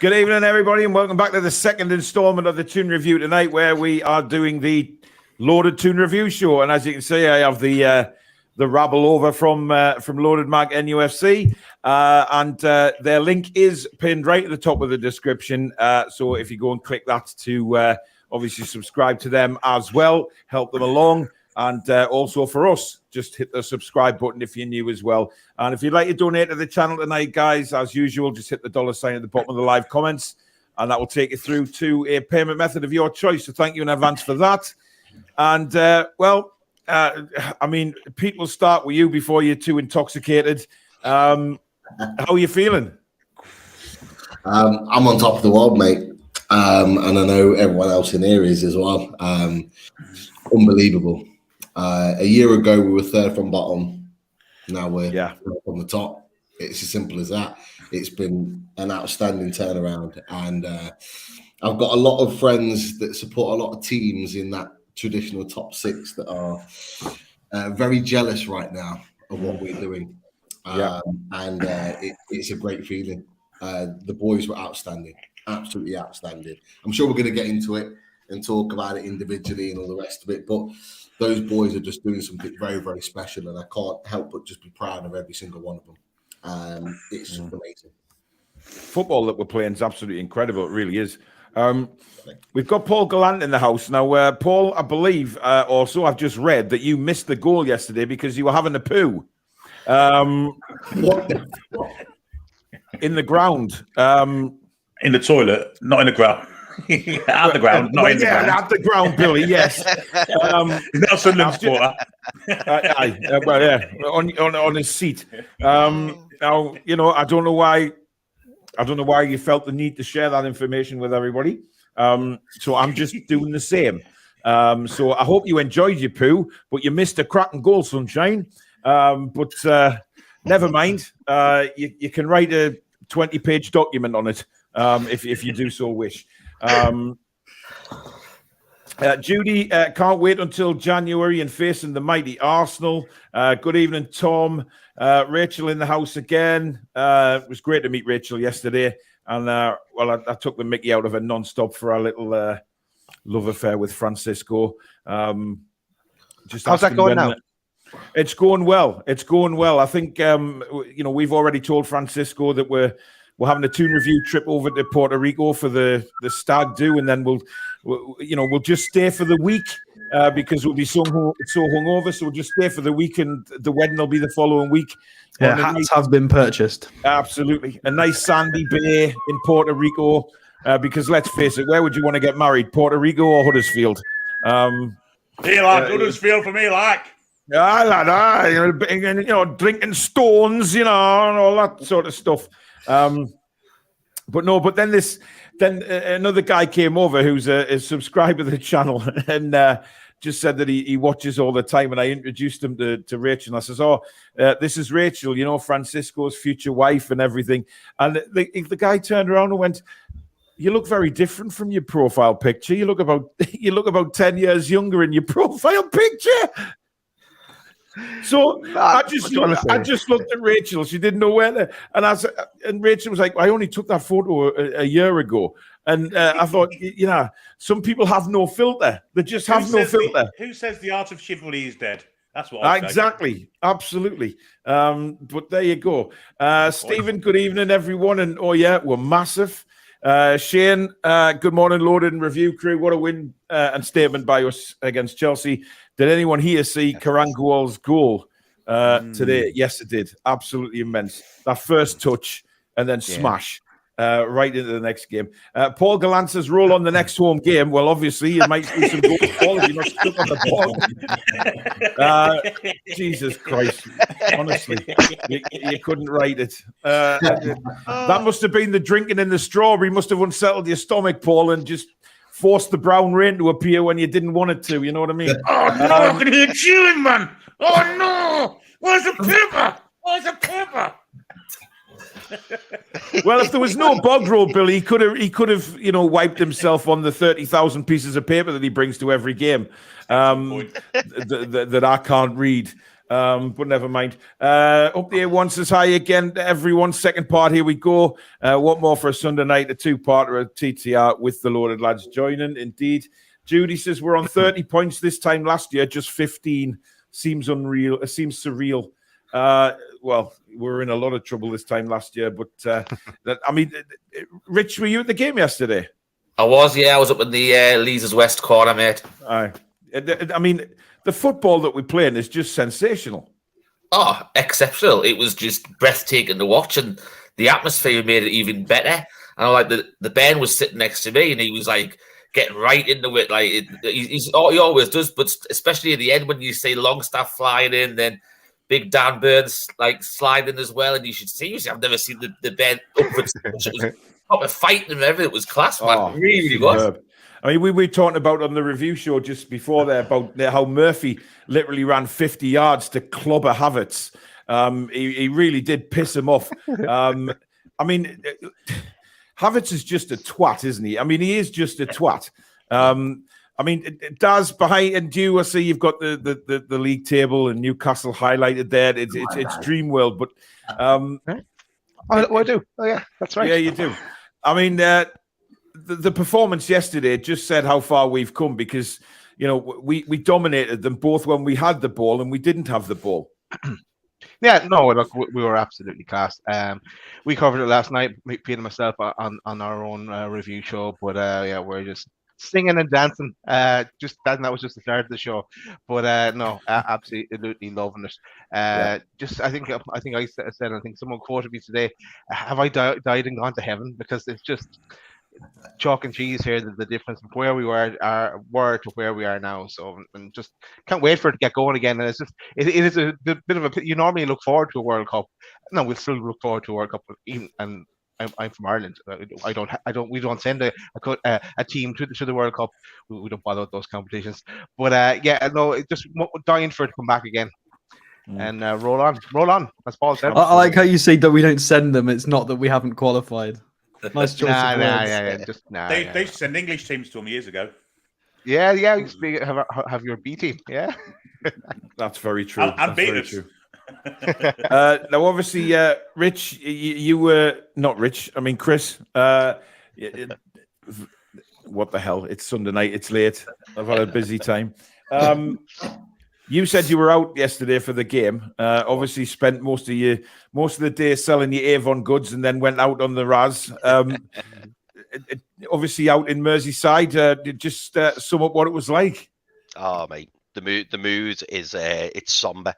Good evening, everybody, and welcome back to the second installment of the Toon Review tonight, where we are doing the Loaded Toon Review show. And as you can see, I have the rabble over from Loaded Mag NUFC, and their link is pinned right at the top of the description. So if you go and click that to obviously subscribe to them as well, help them along. And also for us, just hit the subscribe button if you're new as well. And if you'd like to donate to the channel tonight, guys, as usual, just hit the $sign at the bottom of the live comments, and that will take you through to a payment method of your choice. So thank you in advance for that. And, I mean, Pete, will start with you before you're too intoxicated. How are you feeling? I'm on top of the world, mate. And I know everyone else in here is as well. Unbelievable. A year ago, we were third from bottom. Now we're third from the top. It's as simple as that. It's been an outstanding turnaround. And I've got a lot of friends that support a lot of teams in that traditional top six that are very jealous right now of what we're doing. It's a great feeling. The boys were outstanding, absolutely outstanding. I'm sure we're going to get into it and talk about it individually and all the rest of it, but those boys are just doing something very, very special, and I can't help but just be proud of every single one of them. It's just amazing. Football that we're playing is absolutely incredible. It really is. We've got Paul Gallant in the house now. Paul, I believe, also I've just read that you missed the goal yesterday because you were having a poo in the ground. In the toilet, not in the ground. At the ground, not in the ground. At the ground, Billy, yes. Nelson supporter. On his seat. Now, you know, I don't know why you felt the need to share that information with everybody. So I'm just doing the same. So I hope you enjoyed your poo, but you missed a cracking goal, Sunshine. But never mind. You can write a 20-page document on it if you do so wish. Judy can't wait until January and facing the mighty Arsenal. Good evening, Tom. Rachel in the house again. It was great to meet Rachel yesterday, and I took the mickey out of her non-stop for our little love affair with Francisco. How's that going now? It's going well. It's going well. I think we've already told Francisco that we're having a Toon Review trip over to Puerto Rico for the stag do, and then we'll just stay for the week because we'll be so hungover. So we'll just stay for the week, and the wedding will be the following week. Yeah, hats have been purchased. Absolutely, a nice sandy bay in Puerto Rico. Because let's face it, where would you want to get married, Puerto Rico or Huddersfield? Huddersfield for me, like. Drinking stones, and all that sort of stuff. But then another guy came over who's a subscriber to the channel and just said that he watches all the time, and I introduced him to Rachel. And I says, this is Rachel, Francisco's future wife and everything. And the guy turned around and went, "You look very different from your profile picture. You look about 10 years younger in your profile picture." So I just looked at Rachel. She didn't know where to, and Rachel was like, "I only took that photo a year ago." And I thought, some people have no filter. They just have no filter. Who says the art of chivalry is dead? That's what I exactly, absolutely. But there you go. Stephen, good evening, everyone. And we're massive. Shane, good morning, Loaded and Review crew. What a win and statement by us against Chelsea. Did anyone here see Karangual's goal today? Yes, it did. Absolutely immense. That first touch and then smash right into the next game. Paul Gallant says, roll on the next home game. Well, obviously, you might see some goals. Paul, if you're not stuck on the ball. Jesus Christ. Honestly, you couldn't write it. That must have been the drinking in the strawberry. Must have unsettled your stomach, Paul, and just forced the brown rain to appear when you didn't want it to. You know what I mean? Oh, no, I can hear chewing, man. Oh, no. Where's the paper? Where's the paper? Well, if there was no bog roll, Billy, he could have, wiped himself on the 30,000 pieces of paper that he brings to every game that I can't read. But never mind. Up the A1 says hi again to everyone. Second part, here we go. What more for a Sunday night? A two-parter of TTR with the Loaded lads joining. Indeed. Judy says we're on 30 points this time last year, just 15. Seems unreal. It seems surreal. Well, we were in a lot of trouble this time last year, but I mean, Rich, were you at the game yesterday? I was, yeah. I was up in the Leazes West corner, mate. I mean, the football that we're playing is just sensational. Oh, exceptional. It was just breathtaking to watch, and the atmosphere made it even better. And like the Ben was sitting next to me, and he was like getting right into it. Like he always does, but especially at the end when you see Longstaff flying in, then Big Dan Burns like sliding as well. And you should see, I've never seen the Ben upwards. It was proper fighting and everything. It was class, man. Oh, it really was. I mean, we were talking about on the review show just before there about how Murphy literally ran 50 yards to clobber Havertz. He really did piss him off. I mean, Havertz is just a twat, isn't he? I mean, he is just a twat. I mean, Daz, behind you, I see you've got the league table and Newcastle highlighted there. It's dream world, but I do. Oh yeah, that's right. Yeah, you do. I mean, the performance yesterday just said how far we've come because we dominated them both when we had the ball and we didn't have the ball. Yeah, no, look, we were absolutely class. We covered it last night, Pete and myself, on our own review show. But yeah, we're just singing and dancing. That was just the start of the show. But no, absolutely loving it. Just I think I said, I think someone quoted me today. Have I died and gone to heaven? Because it's just chalk and cheese here. The difference from where we were to where we are now. So and just can't wait for it to get going again. And it's just it is a bit of a. You normally look forward to a World Cup. No, we'll still look forward to a World Cup. And I'm from Ireland. We don't send a team to the World Cup. We don't bother with those competitions. But yeah, no, just dying for it to come back again. And roll on. As Paul said. I like how you say that we don't send them. It's not that we haven't qualified. Nice choice of words. They sent English teams to them years ago. Yeah. Have your B team. Yeah, that's very true. I'm very true. Now, obviously, Rich, you were not Rich. I mean, Chris. What the hell? It's Sunday night. It's late. I've had a busy time. You said you were out yesterday for the game. Obviously, spent most of the day selling your Avon goods, and then went out on the Raz. Obviously, out in Merseyside. Just sum up what it was like. Oh, mate, the mood is it's somber.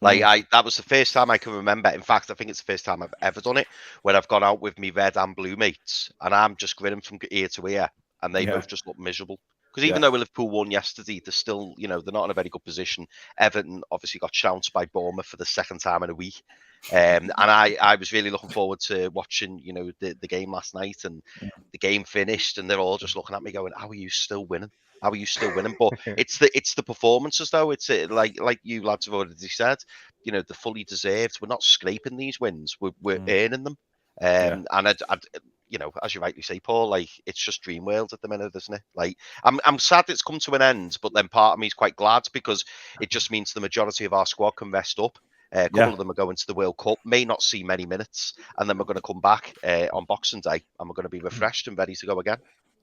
Like that was the first time I can remember. In fact, I think it's the first time I've ever done it when I've gone out with me red and blue mates, and I'm just grinning from ear to ear, and they both just look miserable. Because even though Liverpool won yesterday, they're still, they're not in a very good position. Everton obviously got trounced by Bournemouth for the second time in a week. And I was really looking forward to watching, the game last night, and the game finished, and they're all just looking at me going, how are you still winning? How are you still winning? But it's the performances, though. It's like you lads have already said, they're fully deserved. We're not scraping these wins. We're earning them. And as you rightly say, Paul, like it's just dream world at the minute, isn't it? Like I'm sad it's come to an end, but then part of me is quite glad because it just means the majority of our squad can rest up. A couple of them are going to the World Cup, may not see many minutes, and then we're going to come back on Boxing Day, and we're going to be refreshed and ready to go again.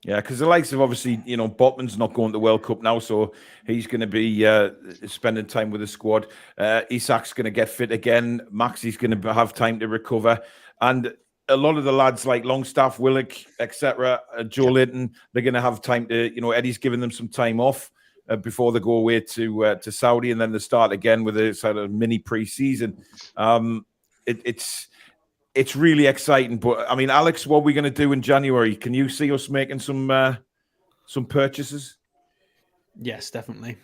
Yeah, because the likes of obviously, Botman's not going to the World Cup now, so he's going to be spending time with the squad. Isak's going to get fit again. Maxi's going to have time to recover, and a lot of the lads like Longstaff, Willock, etc., Joe Linton, they're going to have time to, Eddie's giving them some time off before they go away to Saudi, and then they start again with a sort of mini pre-season. It's really exciting. But I mean, Alex, what are we going to do in January? Can you see us making some purchases? Yes, definitely.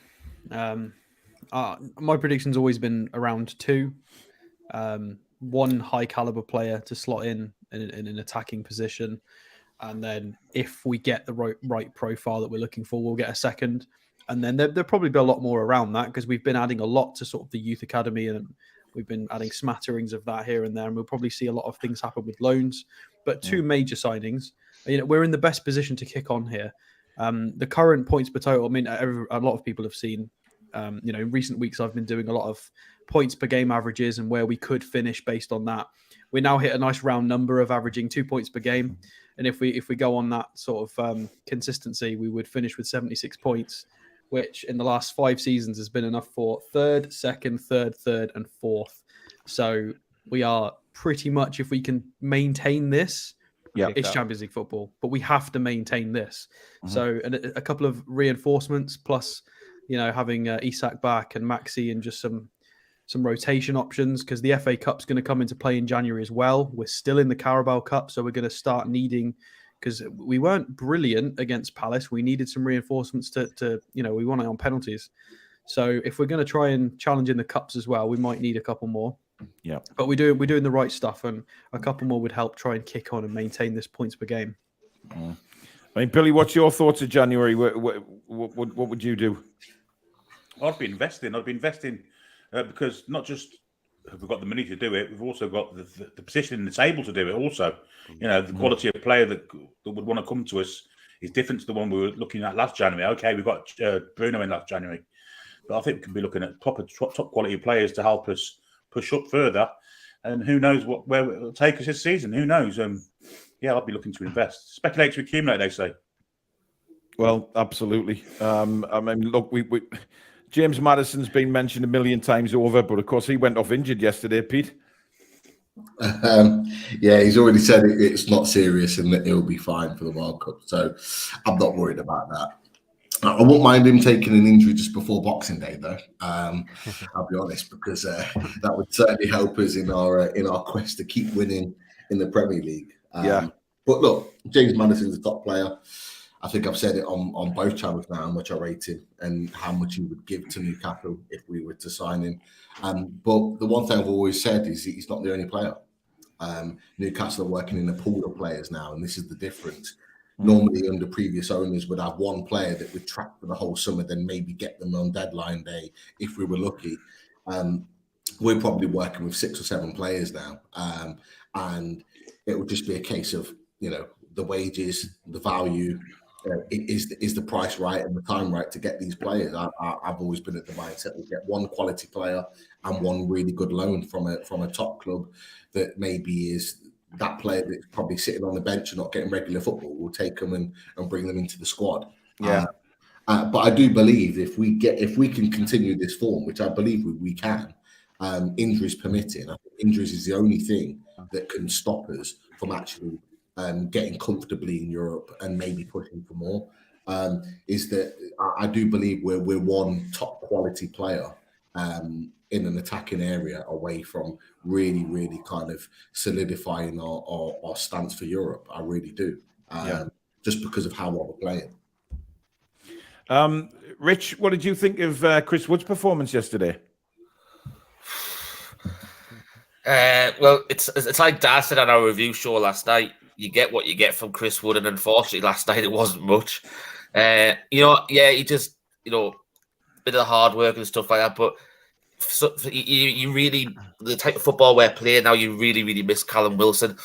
My prediction's always been around 2. One high caliber player to slot in an attacking position, and then if we get the right profile that we're looking for, we'll get a second, and then there'll probably be a lot more around that because we've been adding a lot to sort of the youth academy, and we've been adding smatterings of that here and there, and we'll probably see a lot of things happen with loans. But 2 major signings, we're in the best position to kick on here. The current points per total, I mean, a lot of people have seen. In recent weeks, I've been doing a lot of points per game averages and where we could finish based on that. We now hit a nice round number of averaging 2 points per game. And if we go on that sort of consistency, we would finish with 76 points, which in the last 5 seasons has been enough for third, second, third, and fourth. So we are pretty much, if we can maintain this, it's Champions League football, but we have to maintain this. So a couple of reinforcements plus, having Isak back and Maxi and just some rotation options, because the FA Cup's going to come into play in January as well. We're still in the Carabao Cup, so we're going to start needing, because we weren't brilliant against Palace. We needed some reinforcements to we won it on penalties. So if we're going to try and challenge in the Cups as well, we might need a couple more. Yeah, but we're doing the right stuff, and a couple more would help try and kick on and maintain this points per game. I mean, Billy, what's your thoughts of January? What would you do? I'd be investing. Because not just have we got the money to do it, we've also got the position in the table to do it. Also, the quality of player that would want to come to us is different to the one we were looking at last January. Okay, we've got Bruno in last January, but I think we can be looking at top quality players to help us push up further, and who knows where it will take us this season? Who knows? I'd be looking to invest, speculate to accumulate. They say. Well, absolutely. I mean, look, we James Maddison's been mentioned a million times over, but of course he went off injured yesterday, Pete. He's already said it's not serious and that he'll be fine for the World Cup. So I'm not worried about that. I won't mind him taking an injury just before Boxing Day, though. I'll be honest, because that would certainly help us in our quest to keep winning in the Premier League. But look, James Maddison's a top player. I think I've said it on both channels now how much I rate him and how much he would give to Newcastle if we were to sign him. But the one thing I've always said is he's not the only player. Newcastle are working in a pool of players now, and this is the difference. Normally, under previous owners, would have one player that would track for the whole summer, then maybe get them on deadline day if we were lucky. We're probably working with 6 or 7 players now, and it would just be a case of the wages, the value. Is the price right and the time right to get these players? I've always been at the mindset we get one quality player and one really good loan from a top club that maybe is that player that's probably sitting on the bench and not getting regular football. We'll take them and bring them into the squad. But I do believe if we can continue this form, which I believe we can, injuries permitting. I think injuries is the only thing that can stop us from actually getting comfortably in Europe and maybe pushing for more. Is that I do believe we're one top quality player in an attacking area away from really, really kind of solidifying our stance for Europe. I really do. Just because of how well we're playing. Rich, what did you think of Chris Wood's performance yesterday? Well, it's like Dad said on our review show last night. You get what you get from Chris Wood, and unfortunately last night it wasn't much. He just, bit of hard work and stuff like that. But you really, the type of football we're playing now, you really, really miss Callum Wilson.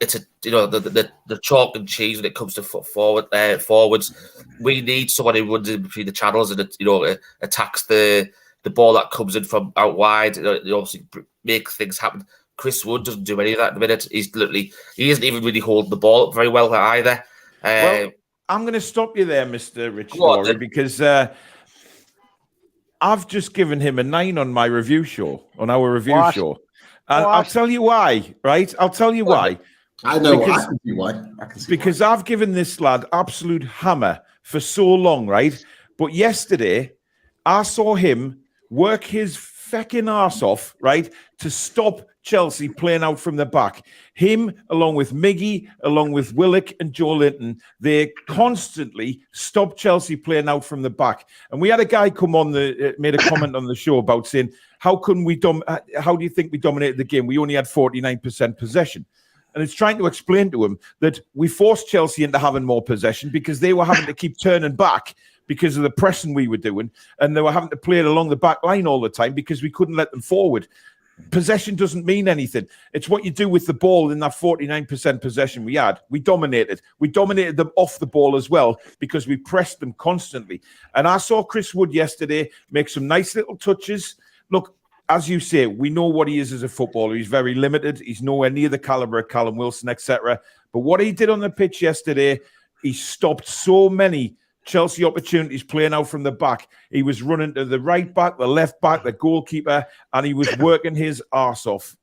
It's the chalk and cheese when it comes to forwards. We need someone who runs in between the channels and attacks the ball that comes in from out wide. Obviously make things happen. Chris Wood doesn't do any of that at the minute. He isn't even really holding the ball up very well either. Well, I'm going to stop you there, Mr. Rich Story, because I've just given him a 9 on my review show, on our review show. And I'll tell you why, right? I'll tell you why. I know I can see why. Because I've given this lad absolute hammer for so long, right? But yesterday, I saw him work his fecking arse off, right, to stop Chelsea playing out from the back. Him, along with Miggy, along with Willock and Joe Linton, they constantly stop Chelsea playing out from the back. And we had a guy come on made a comment on the show about saying, how do you think we dominated the game? We only had 49% possession. And it's trying to explain to him that we forced Chelsea into having more possession because they were having to keep turning back because of the pressing we were doing. And they were having to play it along the back line all the time because we couldn't let them forward. Possession doesn't mean anything. It's what you do with the ball in that 49% possession we had. We dominated. We dominated them off the ball as well because we pressed them constantly. And I saw Chris Wood yesterday make some nice little touches. Look, as you say, we know what he is as a footballer. He's very limited. He's nowhere near the caliber of Callum Wilson, etc. But what he did on the pitch yesterday, he stopped so many Chelsea opportunities playing out from the back. He was running to the right back, the left back, the goalkeeper, and he was working his arse off.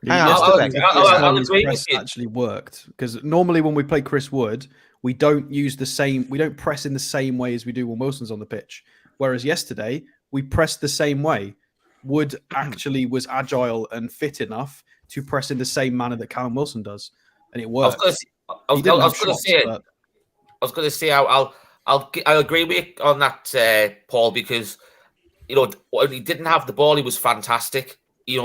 I'll agree with you. Actually worked, because normally when we play Chris Wood, we don't press in the same way as we do when Wilson's on the pitch. Whereas yesterday, we pressed the same way. Wood actually was agile and fit enough to press in the same manner that Callum Wilson does, and it worked. I was going to say I'll agree with you on that, Paul, because when he didn't have the ball, he was fantastic. He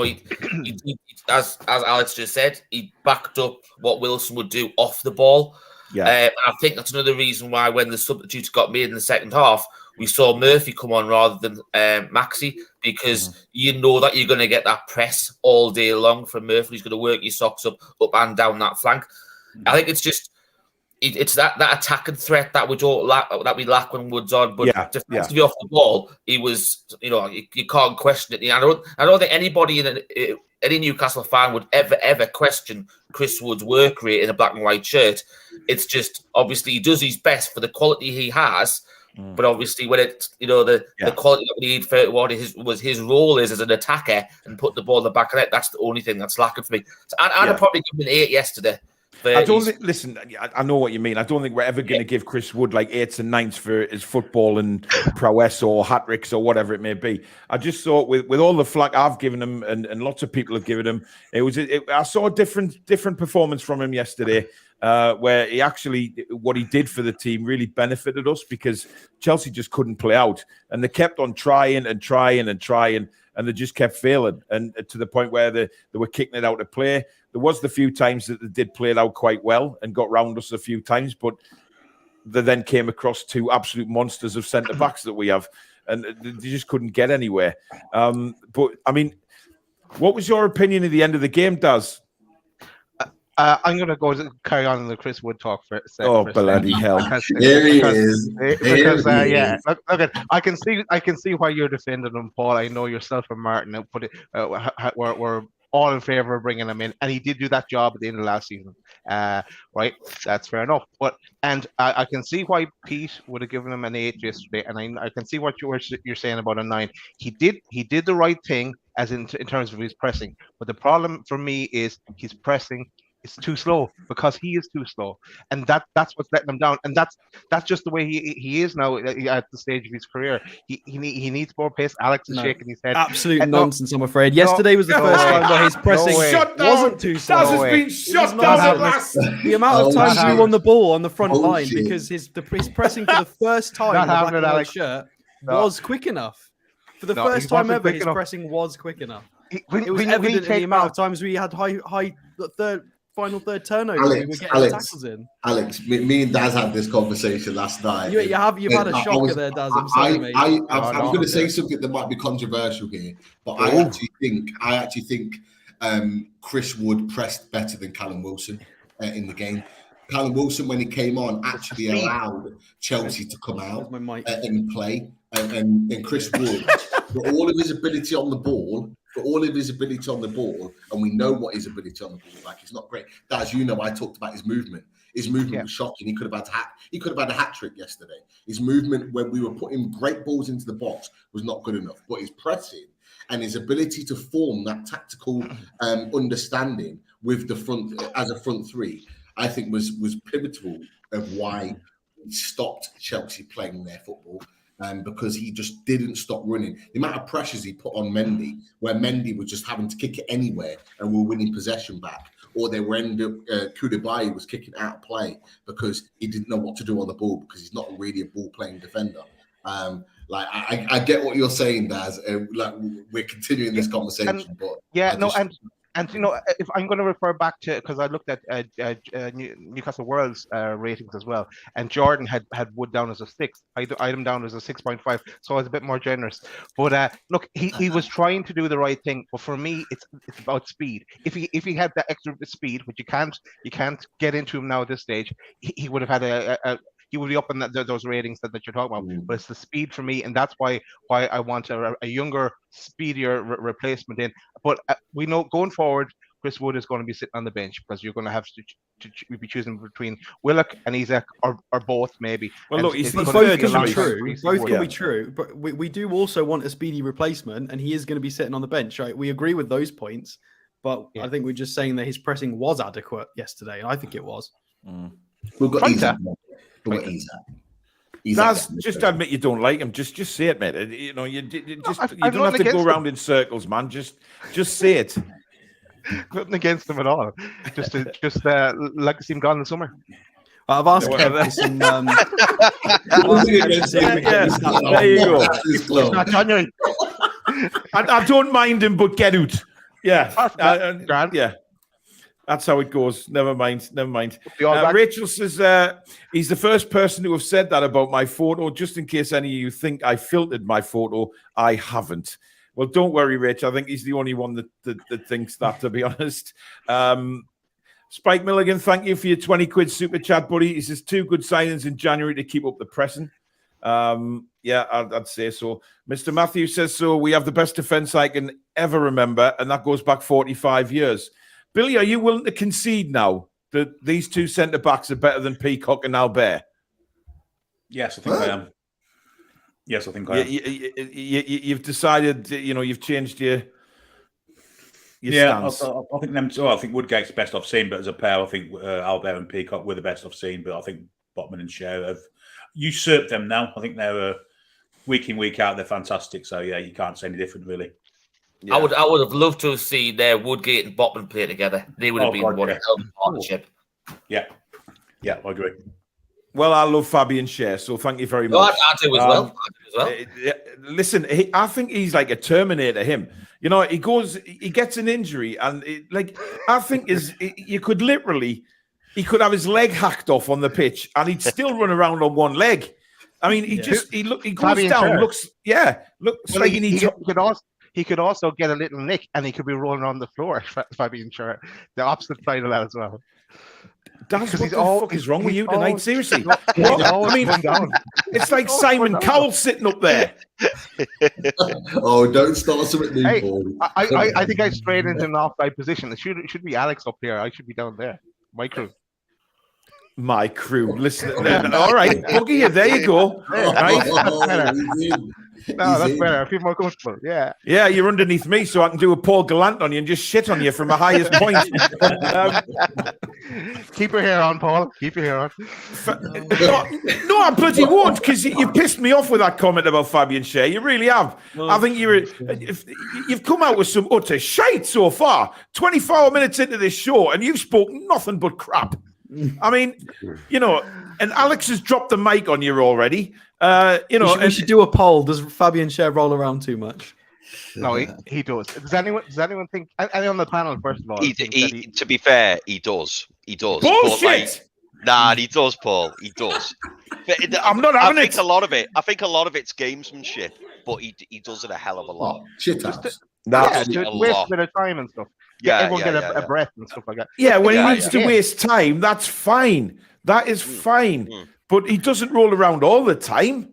as Alex just said, he backed up what Wilson would do off the ball. Yeah, I think that's another reason why when the substitutes got made in the second half, we saw Murphy come on rather than Maxi, because you know that you're going to get that press all day long from Murphy. He's going to work your socks up and down that flank. I think it's just it's that attacking threat that we lack when Wood's on. But defensively off the ball, he was you can't question it. I don't think anybody any Newcastle fan would ever question Chris Wood's work rate in a black and white shirt. It's just obviously he does his best for the quality he has. But obviously, when it's the quality that we need for what his role is as an attacker and put the ball in the back of it, that's the only thing that's lacking for me. So I'd probably give him an 8 yesterday. I don't think. Listen, I know what you mean. I don't think we're ever going to give Chris Wood like 8s and 9s for his football and prowess or hat tricks or whatever it may be. I just thought with all the flack I've given him and lots of people have given him, I saw a different performance from him yesterday. Where he actually, what he did for the team really benefited us, because Chelsea just couldn't play out, and they kept on trying, and they just kept failing, and to the point where they were kicking it out of play. There was the few times that they did play it out quite well and got round us a few times, but they then came across 2 absolute monsters of centre backs that we have, and they just couldn't get anywhere. But I mean, what was your opinion at the end of the game, Daz? I'm going to carry on in the Chris Wood talk for a second. Oh, bloody hell! There he is. Look, I can see why you're defending him, Paul. I know yourself and Martin we're all in favour of bringing him in, and he did do that job at the end of last season. Right, that's fair enough. But I can see why Pete would have given him an 8 yesterday, and I can see what you're saying about a 9. He did the right thing as in terms of his pressing, but the problem for me is his pressing. It's too slow, because he is too slow, and that's what's letting him down. And that's just the way he is now at the stage of his career. He needs more pace. Alex is shaking his head. Absolute nonsense, I'm afraid. Yesterday was the first time where his pressing wasn't too slow. Daz has been shut down at last. The amount of times we won the ball on the front line because his pressing for the first time in the black and white shirt was quick enough. For the first time ever, his pressing was quick enough. It was evident in the amount of times we had high final third turnover. We were getting tackles in. Alex, me and Daz had this conversation last night. You've had a shocker there, Daz. I'm sorry, mate. I'm going to say something that might be controversial here, but I actually think Chris Wood pressed better than Callum Wilson in the game. Callum Wilson, when he came on, actually allowed Chelsea to come out and play. And Chris Wood, for all of his ability on the ball, and we know what his ability on the ball is like. It's not great. As you know, I talked about his movement. His movement was shocking. He could have had a hat trick yesterday. His movement when we were putting great balls into the box was not good enough. But his pressing and his ability to form that tactical understanding with the front as a front three, I think was pivotal of why he stopped Chelsea playing their football. Because he just didn't stop running. The amount of pressures he put on Mendy, where Mendy was just having to kick it anywhere and we're winning possession back, or they were end up Koulibaly was kicking out of play because he didn't know what to do on the ball because he's not really a ball-playing defender. I get what you're saying, Daz. We're continuing this conversation, And if I'm going to refer back to, because I looked at Newcastle World's ratings as well, and Jordan had Wood down as a 6. I had him down as a 6.5, so I was a bit more generous. But look, he was trying to do the right thing. But for me, it's about speed. If he had that extra speed, which you can't get into him now at this stage, he would have had he would be up in those ratings that you're talking about. But it's the speed for me, and that's why I want a younger, speedier replacement in. But we know going forward, Chris Wood is going to be sitting on the bench because you're going to have to be choosing between Willock and Isaac or both maybe. Well, look, both can be true. Both can be true, but we do also want a speedy replacement, and he is going to be sitting on the bench. Right? We agree with those points, but I think we're just saying that his pressing was adequate yesterday, and I think it was. We've got Isaac. That's just admit you don't like him. Just say it, mate. You know, you don't have to go around in circles, man. Just say it. Nothing against them at all. Just like to see him gone in the summer. I've asked Kev some. There you go. It's not January. I don't mind him, but get out. Yeah, yeah. That's how it goes. Never mind. Rachel says he's the first person to have said that about my photo. Just in case any of you think I filtered my photo, I haven't. Well, don't worry, Rich. I think he's the only one that thinks that, to be honest. Spike Milligan, thank you for your 20 quid super chat, buddy. He says 2 good signings in January to keep up the pressing. Yeah, I'd say so. Mr. Matthews says so. We have the best defence I can ever remember, and that goes back 45 years. Billy, are you willing to concede now that these 2 centre-backs are better than Peacock and Albert? Yes, I think I am. Yes, I think I am. You've decided, you've changed your stance. I think them. I think Woodgate's the best I've seen, but as a pair, I think Albert and Peacock were the best I've seen. But I think Botman and Share have usurped them now. I think they're week in, week out. They're fantastic. So yeah, you can't say any different, really. Yeah. I would have loved to have seen Woodgate and Botman play together. They would have been one hell of a partnership. Yeah, I agree. Well, I love Fabian Schär, so thank you very much. No, I do as well. Listen, I think he's like a Terminator, him. You know, he gets an injury, and I think he could have his leg hacked off on the pitch, and he'd still run around on one leg. I mean, he goes Fabian down, Schär. looks like he could also get a little nick, and he could be rolling on the floor. Fabian Schär, the opposite side of that as well. That's what the fuck is wrong with you tonight? Seriously. I mean, it's like Simon Cowell sitting up there. Oh, don't start something new, Paul. I think I strayed into an offside position. It should be Alex up here. I should be down there. My crew. Listen. All right, Boogie, there you go. Right? No, that's better. I feel more comfortable. Yeah. Yeah, you're underneath me, so I can do a Paul Gallant on you and just shit on you from a highest point. Keep your hair on, Paul. Keep your hair on. No, I bloody won't, because you pissed me off with that comment about Fabian Schär. You really have. I think you've come out with some utter shite so far. 24 minutes into this show, and you've spoken nothing but crap. I mean, and Alex has dropped the mic on you already. We should do a poll. Does Fabian Schär roll around too much? No, he does. Does anyone think? Anyone on the panel, first of all? To be fair, he does. He does. Bullshit! He does, Paul. He does. I'm not having it. I think a lot of it's gamesmanship, but he does it a hell of a lot. Shit house. Waste a bit of time and stuff. Everyone get a breath and stuff like that. Yeah, when he needs to waste time, that's fine. That is fine. But he doesn't roll around all the time.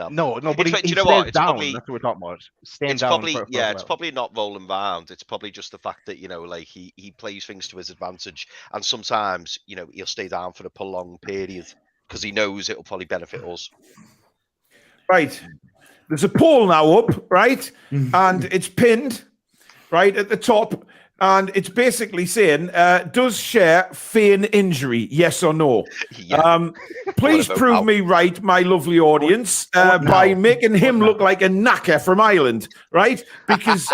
No, but he stays down. That's what we're talking about. Staying down. It's probably not rolling around. It's probably just the fact that, he plays things to his advantage. And sometimes, he'll stay down for a prolonged period because he knows it'll probably benefit us. Right. There's a poll now up, right? And it's pinned right at the top. And it's basically saying, does Schär feign injury? Yes or no? Yeah. Please prove me right, my lovely audience, by making him look like a knacker from Ireland, right? Because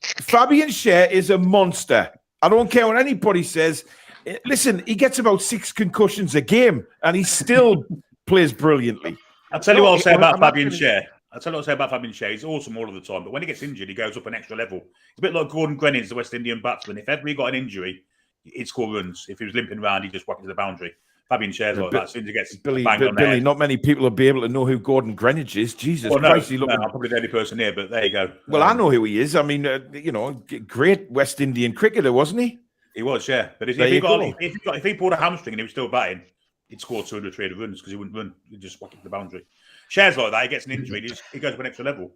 Fabian Schär is a monster. I don't care what anybody says. Listen, he gets about 6 concussions a game, and he still plays brilliantly. I'll tell you what I'll say about Fabian Schär. He's awesome all of the time, but when he gets injured, he goes up an extra level. It's a bit like Gordon Greenidge, the West Indian batsman. If ever he got an injury, he'd score runs. If he was limping around, he'd just whack it to the boundary. Fabian Schär's like that. As soon as he gets Billy, not many people will be able to know who Gordon Greenidge is. Jesus Christ. I'm probably the only person here, but there you go. Well, I know who he is. I mean, great West Indian cricketer, wasn't he? He was, yeah. But if he pulled a hamstring and he was still batting, he'd score 200, 300 runs because he wouldn't run. He'd just whack it to the boundary. Shares like that, he gets an injury, he goes to an extra level.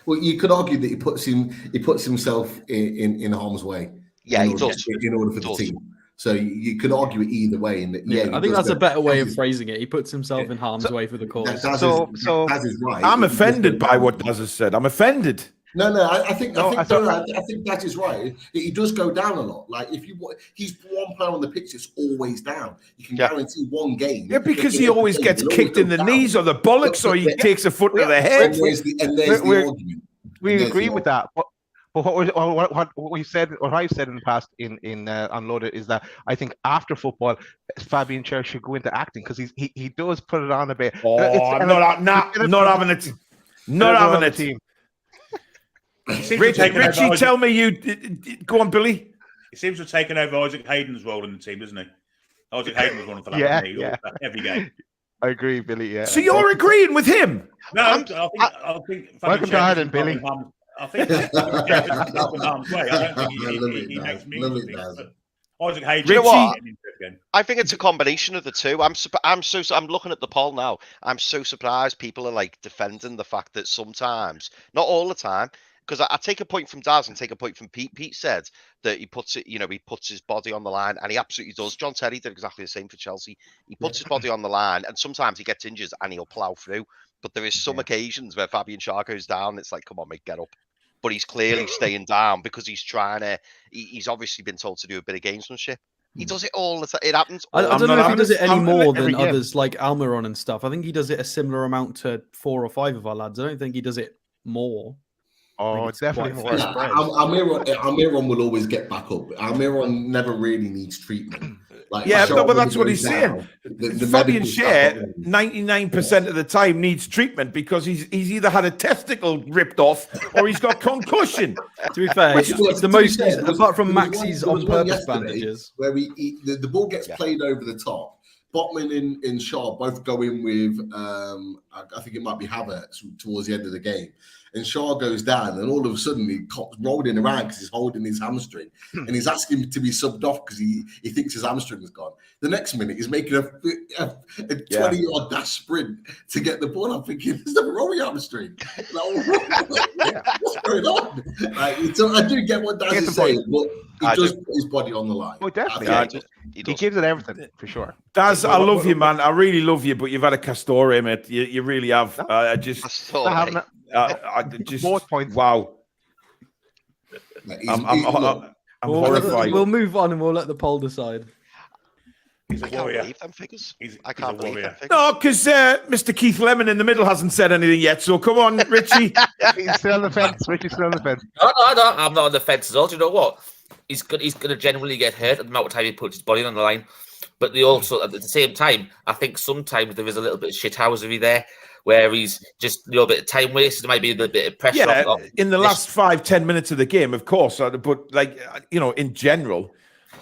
Well, you could argue that he puts himself in harm's way. Yeah, in order for the team. So you could argue it either way. And I think that's a better way of phrasing it. He puts himself in harm's way for the cause. Daz is right. I'm offended by what Daz has said. I'm offended. No, I think that is right. He does go down a lot. Like he's one player on the pitch that's always down. You can guarantee one game. Yeah, because he always gets kicked in the knees or the bollocks, or he takes a foot to the head. And there's the argument. We agree with that. But what you said, or I've said in the past in Unloaded, is that I think after football, Fabian Schär should go into acting because he does put it on a bit. Oh, not having it. Not having it. Team. Richie, tell me you go on, Billy. He seems to have taken over Isaac Hayden's role in the team, doesn't he? Isaac Hayden was running for that every game. I agree, Billy. Yeah. So you're agreeing with him? No, I think. Welcome to Ireland, Billy. I think in harm's way. I don't think he makes me. Isaac Hayden. You know what? I think it's a combination of the two. I'm looking at the poll now. I'm so surprised people are like defending the fact that sometimes, not all the time. Because I take a point from Daz and take a point from Pete. Pete said that he puts his body on the line, and he absolutely does. John Terry did exactly the same for Chelsea. He puts his body on the line, and sometimes he gets injured and he'll plough through. But there is some occasions where Fabian Schär goes down. It's like, come on, mate, get up. But he's clearly staying down because he's trying to. He's obviously been told to do a bit of gamesmanship. He does it all the time. It happens. I don't know if he does it any more than others like Almiron and stuff. I think he does it a similar amount to 4 or 5 of our lads. I don't think he does it more. Oh, it's definitely more. Almiron will always get back up. Almiron never really needs treatment. Like, but that's what he's saying. Fabian Schär, 99% of the time, needs treatment because he's either had a testicle ripped off or he's got concussion. To be fair, it's the most, apart from Maxi's on-purpose bandages. Where the ball gets played over the top. Botman and Shaw both go in with, I think it might be Havertz towards the end of the game. And Shaw goes down, and all of a sudden he comes rolling around because he's holding his hamstring, and he's asking him to be subbed off because he thinks his hamstring is gone. The next minute he's making a 20-yard dash sprint to get the ball. I'm thinking, there's nothing wrong with your hamstring. What's going on? I do get what Daz is saying, but he does put his body on the line. Oh, definitely. He gives it everything for sure. Daz, I love you, man. I really love you, but you've had a Castore, mate. You really have. I just more points. Wow. I'm horrified. We'll move on and we'll let the poll decide. He's a warrior. I can't believe them figures. I can't believe them figures. No, because Mr. Keith Lemon in the middle hasn't said anything yet. So come on, Richie. He's still on the fence. Richie's still on the fence. No, I'm not on the fence at all. Do you know what? He's going to genuinely get hurt at the amount of time he puts his body on the line. But they also, at the same time, I think sometimes there is a little bit of shithousery there, where he's just a little bit of time wasted. There might be a little bit of pressure. Yeah, in the last 5-10 minutes of the game, of course. But in general,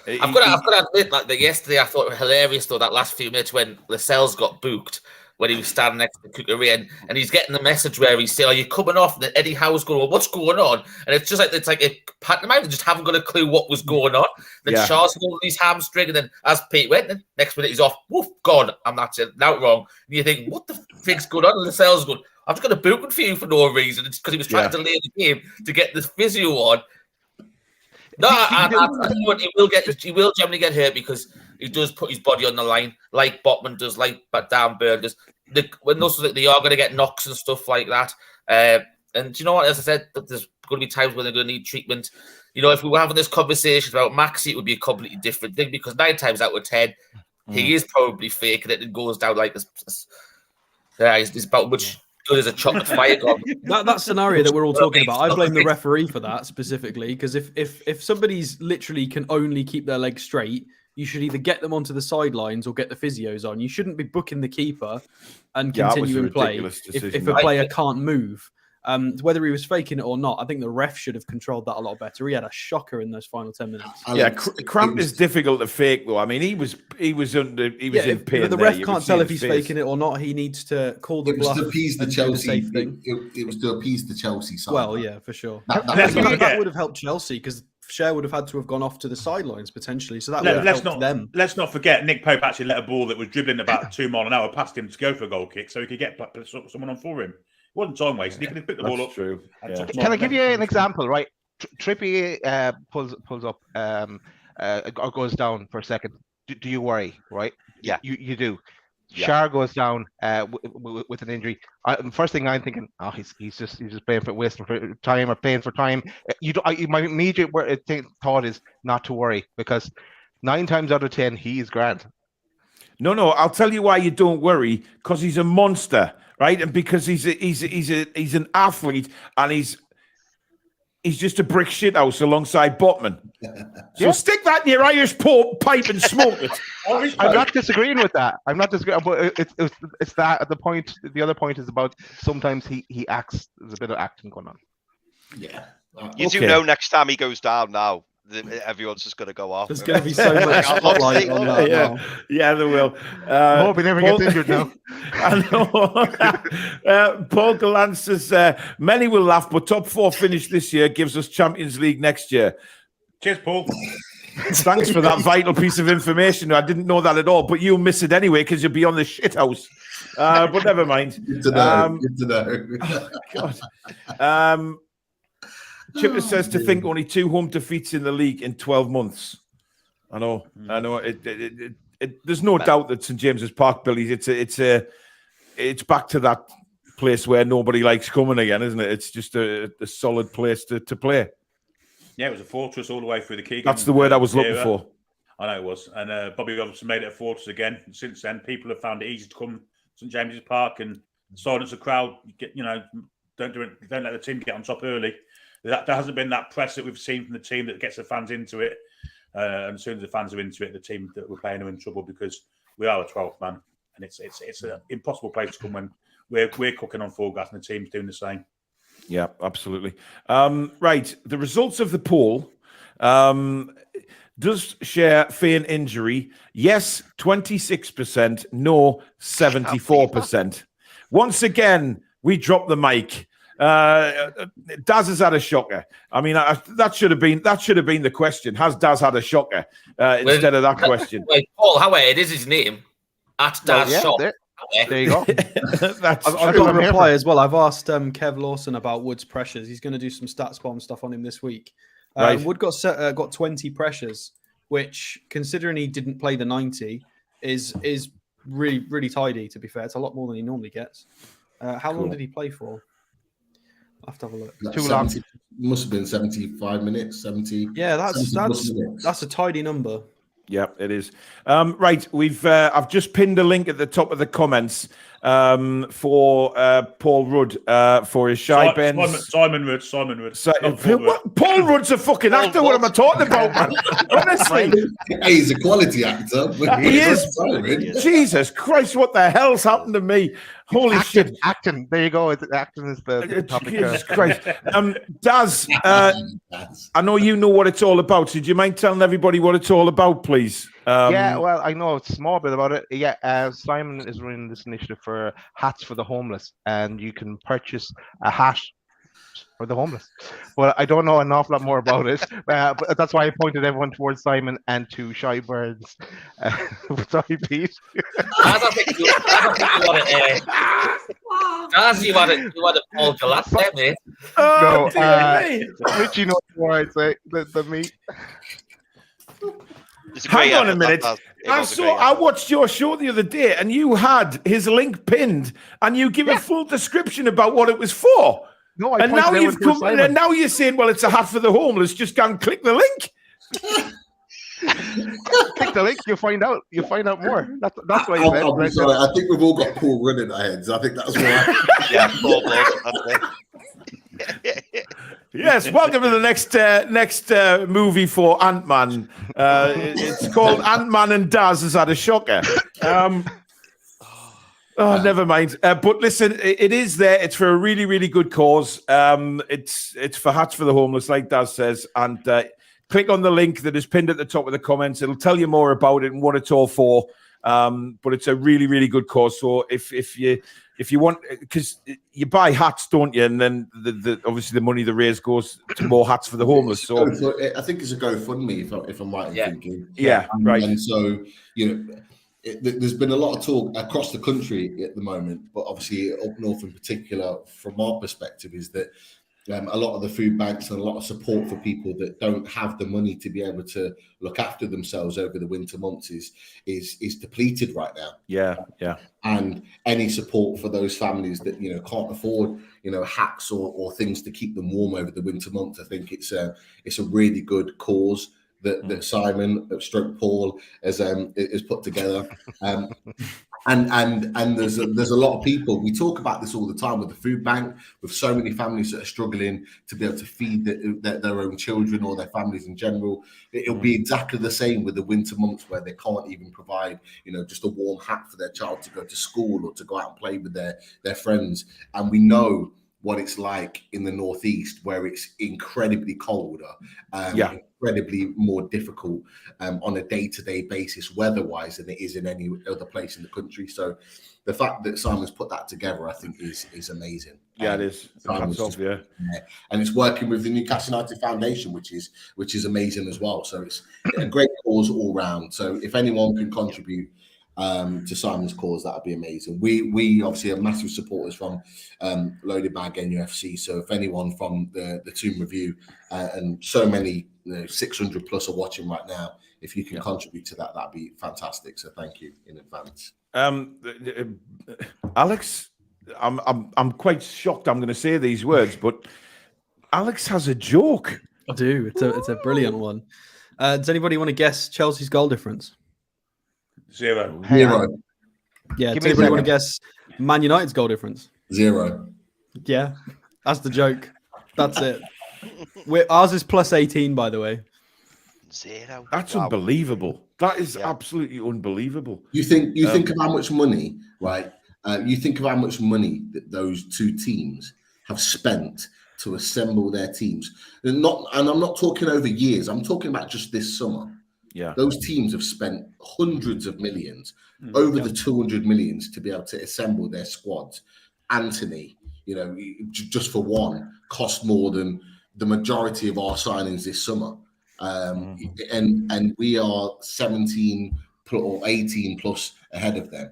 I've got to admit that yesterday I thought it was hilarious though that last few minutes when Lascelles got booked. When he was standing next to Cucurella, and he's getting the message where he's saying, "Are you coming off?" And then Eddie Howe's going, "Well, what's going on?" And it's just like a pantomime. They just haven't got a clue what was going on. Then Shaw's holding his hamstring, and then as Pete went, then next minute he's off. Woof, gone. I'm not now wrong. And you think, what the frick's going on? And Lascelles going, "I've just got a booking for you for no reason." It's because he was trying to delay the game to get the physio on. No, he will generally get hurt because he does put his body on the line, like Botman does, like Dan Burn does. When they are going to get knocks and stuff like that. And you know what? As I said, there's going to be times when they're going to need treatment. You know, if we were having this conversation about Maxi, it would be a completely different thing because 9 times out of 10, he is probably faking it and goes down like this. He's about much good as a chocolate fire gun. That scenario that we're all talking about, I blame the referee for that specifically because if somebody's literally can only keep their legs straight, you should either get them onto the sidelines or get the physios on. You shouldn't be booking the keeper and continue in play if a player can't move. Whether he was faking it or not, I think the ref should have controlled that a lot better. He had a shocker in those final 10 minutes. Cramp is difficult to fake though. I mean, he was in pain. But the ref can't tell if he's faking it or not. He needs to call the bluff. It was to appease the Chelsea thing. It was to appease the Chelsea side. Well, yeah, for sure. That would have helped Chelsea because Cher would have had to have gone off to the sidelines potentially. So that Let, would have helped them. Let's not forget Nick Pope actually let a ball that was dribbling about 2 miles an hour past him to go for a goal kick, so he could get someone on for him. It wasn't time wasted. He could have picked the ball up. True. Yeah. Can I give you an example? Right, Trippier pulls up or goes down for a second. Do you worry? Right? Yeah, you do. Yeah. Shar goes down with an injury. First thing I'm thinking, he's just playing for wasting for time or paying for time. My immediate thought is not to worry, because 9 times out of 10 he is grand. No, I'll tell you why you don't worry, because he's a monster, right? And because he's an athlete, and he's just a brick shithouse alongside Botman. So stick that in your Irish pipe and smoke it. I'm not disagreeing with that. I'm not disagreeing, but it's that the point. The other point is about sometimes he acts. There's a bit of acting going on. Yeah. You do know next time he goes down now, everyone's just going to go off. There's going to be so much spotlight on that. Yeah, there will. I hope he never gets injured now. I know. Paul Gallant says, many will laugh, but top 4 finish this year gives us Champions League next year. Cheers, Paul. Thanks for that vital piece of information. I didn't know that at all, but you'll miss it anyway because you'll be on the shit house. But never mind. Good to know. Good to know. Oh, God. Chipper says to think only 2 home defeats in the league in 12 months. I know. There's no doubt that St James's Park, Billy, it's back to that place where nobody likes coming again, isn't it? It's just a solid place to play. Yeah, it was a fortress all the way through the Keegan. That's the word I was looking for. I know it was. And Bobby Robinson made it a fortress again. And since then, people have found it easy to come to St James's Park and silence the crowd. Don't let the team get on top early. There hasn't been that press that we've seen from the team that gets the fans into it. And as soon as the fans are into it, the team that we're playing are in trouble, because we are a 12th man. And it's an impossible place to come when we're cooking on full gas and the team's doing the same. Yeah, absolutely. Right. The results of the poll. Does Cher feign injury? Yes, 26%. No, 74%. Once again, we dropped the mic. Daz has had a shocker. I mean, that should have been the question. Has Daz had a shocker instead of that question? Wait, Paul, how it is his name at Daz Shop. There you go. That's I've got a reply as well. I've asked Kev Lawson about Wood's pressures. He's going to do some stats bomb stuff on him this week. Right. Wood got 20 pressures, which, considering he didn't play the 90, is really, really tidy, to be fair. It's a lot more than he normally gets. How long did he play for? I'll have to have a look. Too long. Must have been 75 minutes, 70. Yeah, that's a tidy number. Yeah, it is. Right, I've just pinned a link at the top of the comments for Paul Rudd for his shy bends. Simon Rudd. Paul Rudd's a fucking actor. What am I talking about, man? Honestly, he's a quality actor. He is. Jesus Christ, what the hell's happened to me? Holy shit! Acting. There you go. Acting is the topic. Jesus Christ. Daz, I know you know what it's all about. So do you mind telling everybody what it's all about, please? Yeah, well, I know a small bit about it. Yeah, Simon is running this initiative for hats for the homeless, and you can purchase a hat for the homeless. Well, I don't know an awful lot more about it, but that's why I pointed everyone towards Simon and to Shy Birds. Sorry, Pete. I don't think you want it. Daz, you want to Paul Gallant there, mate. No, Richie knows more, I'd say, than me. Hang on a minute. I watched your show the other day, and you had his link pinned, and you give a full description about what it was for. No, and now you've come, and now you're saying, "Well, it's a hat for the homeless." Just go and click the link. Click the link. You'll find out. You'll find out more. That's why you said. Sorry, I think we've all got Paul Rudd in our heads. I think that's why. Yeah, Paul does. Yes, welcome to the next movie for Ant-Man. It's called Ant-Man and Daz has had a shocker. Never mind. But listen, it is there. It's for a really, really good cause. It's for hats for the homeless, like Daz says. And click on the link that is pinned at the top of the comments. It'll tell you more about it and what it's all for. But it's a really, really good cause. So if you want, because you buy hats, don't you? And then obviously the money they raise goes to more hats for the homeless. So I think it's a GoFundMe, if I'm right in thinking. Right. And so, there's been a lot of talk across the country at the moment, but obviously up north in particular, from our perspective, is that a lot of the food banks and a lot of support for people that don't have the money to be able to look after themselves over the winter months is depleted right now. Yeah. And any support for those families that can't afford hats or things to keep them warm over the winter months, I think it's a really good cause that Simon stroke Paul has put together. And there's a lot of people. We talk about this all the time with the food bank, with so many families that are struggling to be able to feed their own children or their families in general. It'll be exactly the same with the winter months where they can't even provide, just a warm hat for their child to go to school or to go out and play with their friends. And we know what it's like in the northeast, where it's incredibly colder, incredibly more difficult on a day-to-day basis weather-wise than it is in any other place in the country. So the fact that Simon's put that together, I think, is amazing. Yeah, it is. And it's working with the Newcastle United Foundation, which is amazing as well. So it's a great cause all round. So if anyone can contribute to Simon's cause, that would be amazing. We obviously are massive supporters from Loaded Mag NUFC. So if anyone from the Toon review and so many 600 plus are watching right now, if you can contribute to that, that'd be fantastic. So thank you in advance. Alex, I'm quite shocked I'm going to say these words, but Alex has a joke. I do. It's a brilliant one. Does anybody want to guess Chelsea's goal difference? Zero. Yeah. Does anybody want to guess Man United's goal difference? 0. Yeah, that's the joke. That's it. Ours is plus 18, by the way. 0. That's unbelievable. That is absolutely unbelievable. You think of how much money, right? You think of how much money that those two teams have spent to assemble their teams, and I'm not talking over years. I'm talking about just this summer. Yeah, those teams have spent hundreds of millions, over the 200 millions, to be able to assemble their squads. Anthony, just for one, cost more than the majority of our signings this summer, and we are 17 or 18 plus ahead of them.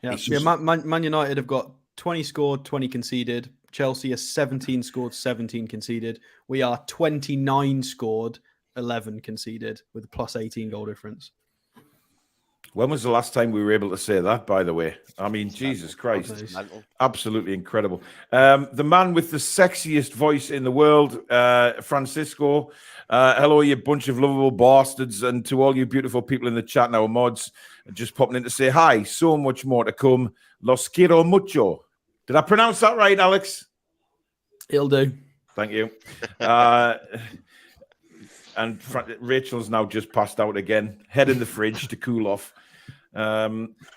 Man United have got 20 scored, 20 conceded. Chelsea are 17 scored, 17 conceded. We are 29 scored, 11 conceded, with a plus 18 goal difference. When was the last time we were able to say that, by the way? I mean, Jesus Christ. Absolutely incredible. The man with the sexiest voice in the world, Francisco. Hello, you bunch of lovable bastards. And to all you beautiful people in the chat now, mods, just popping in to say hi. So much more to come. Los quiero mucho. Did I pronounce that right, Alex? It'll do. Thank you. And Rachel's now just passed out again. Head in the fridge to cool off.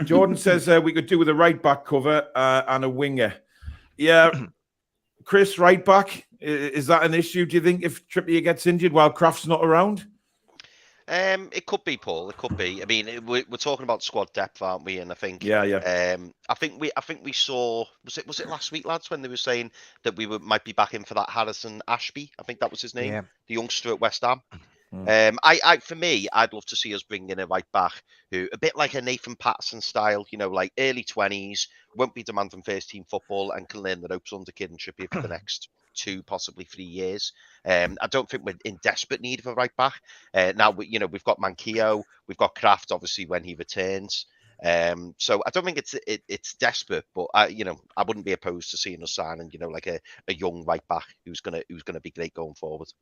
Jordan says we could do with a right back cover and a winger. Yeah, Chris, right back. Is that an issue, do you think, if Trippier gets injured while Kraft's not around? It could be, Paul. It could be. I mean, we're talking about squad depth, aren't we? And I think, I think we saw. Was it last week, lads, when they were saying that we might be back in for that Harrison Ashby? I think that was his name, the youngster at West Ham. For me, I'd love to see us bring in a right back who, a bit like a Nathan Patterson style, like early 20s, won't be demanding first team football and can learn the ropes under Kid and Trippier for the next 2, possibly 3 years. I don't think we're in desperate need of a right back. Now, we've got Manquillo, we've got Kraft, obviously, when he returns. So I don't think it's desperate, but I wouldn't be opposed to seeing us signing, like a young right back who's gonna be great going forward.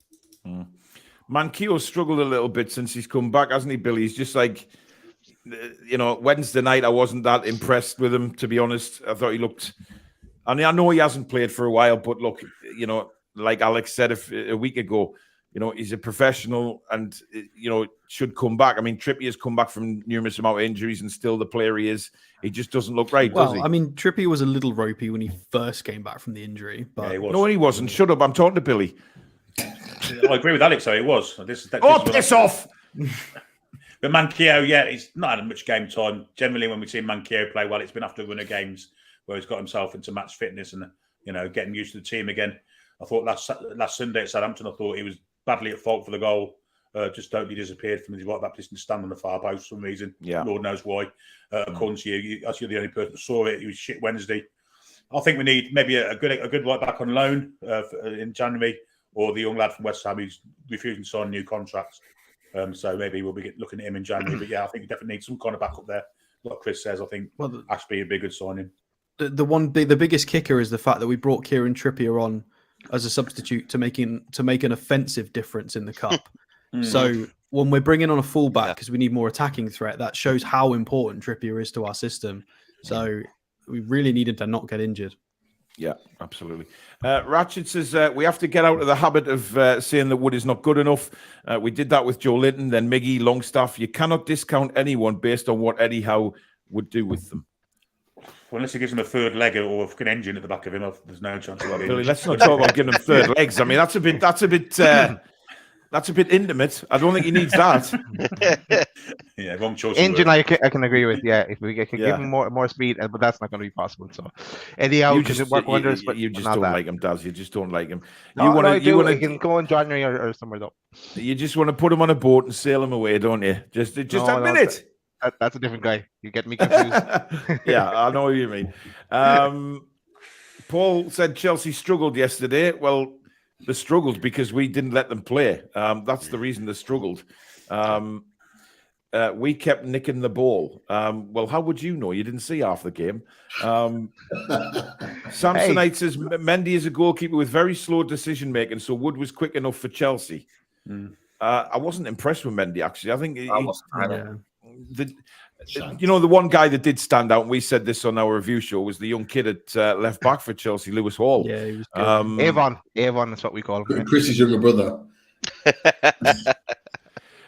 Manquillo struggled a little bit since he's come back, hasn't he, Billy? He's just like, Wednesday night, I wasn't that impressed with him, to be honest. I thought he looked. I mean, I know he hasn't played for a while, but look, like Alex said a week ago, he's a professional and, should come back. I mean, Trippier's come back from numerous amount of injuries and still the player he is. He just doesn't look right, does he? I mean, Trippier was a little ropey when he first came back from the injury. But... Yeah, No, he wasn't. Shut up. I'm talking to Billy. I agree with Alex, though. He was. Piss off! But Manquillo, yeah, he's not had much game time. Generally, when we see Manquillo play well, it's been after a run of games where he's got himself into match fitness and, getting used to the team again. I thought last Sunday at Southampton, I thought he was badly at fault for the goal. Just totally disappeared from his right back position to stand on the far post for some reason. Yeah. Lord knows why. According to you, as you're the only person that saw it, he was shit Wednesday. I think we need maybe a good right back on loan in January, or the young lad from West Ham who's refusing to sign new contracts. So maybe we'll be looking at him in January. But yeah, I think we definitely need some kind of backup there. Like Chris says, I think Ashby would be a good signing. The biggest kicker is the fact that we brought Kieran Trippier on as a substitute to make an offensive difference in the cup. So when we're bringing on a fullback because we need more attacking threat, that shows how important Trippier is to our system. So we really need him to not get injured. Yeah, absolutely. Ratchet says we have to get out of the habit of saying that Wood is not good enough. We did that with Joe Linton, then Miggy, Longstaff. You cannot discount anyone based on what Eddie Howe would do with them. Well, unless he gives him a third leg or a fucking engine at the back of him, there's no chance of that. Billy, let's not talk about giving him third legs. I mean, that's a bit intimate. I don't think he needs that. Yeah, wrong choice. Engine, I can agree with. Yeah, if we can give him more speed, but that's not going to be possible. So, Eddie Howe can work wonders, but you just don't like him, Daz. You just don't like him. You can go in January or somewhere though. You just want to put him on a boat and sail him away, don't you? Just admit it. That's a different guy. You get me confused. Yeah, I know what you mean. Paul said Chelsea struggled yesterday. Well, they struggled because we didn't let them play. That's the reason they struggled. We kept nicking the ball. Well, how would you know? You didn't see half the game. Samsonite says Mendy is a goalkeeper with very slow decision making, so Wood was quick enough for Chelsea. I wasn't impressed with Mendy, actually. I think the one guy that did stand out, and we said this on our review show, was the young kid at left back for Chelsea, Lewis Hall. Yeah, he was good. Avon is what we call him. Chris's younger brother.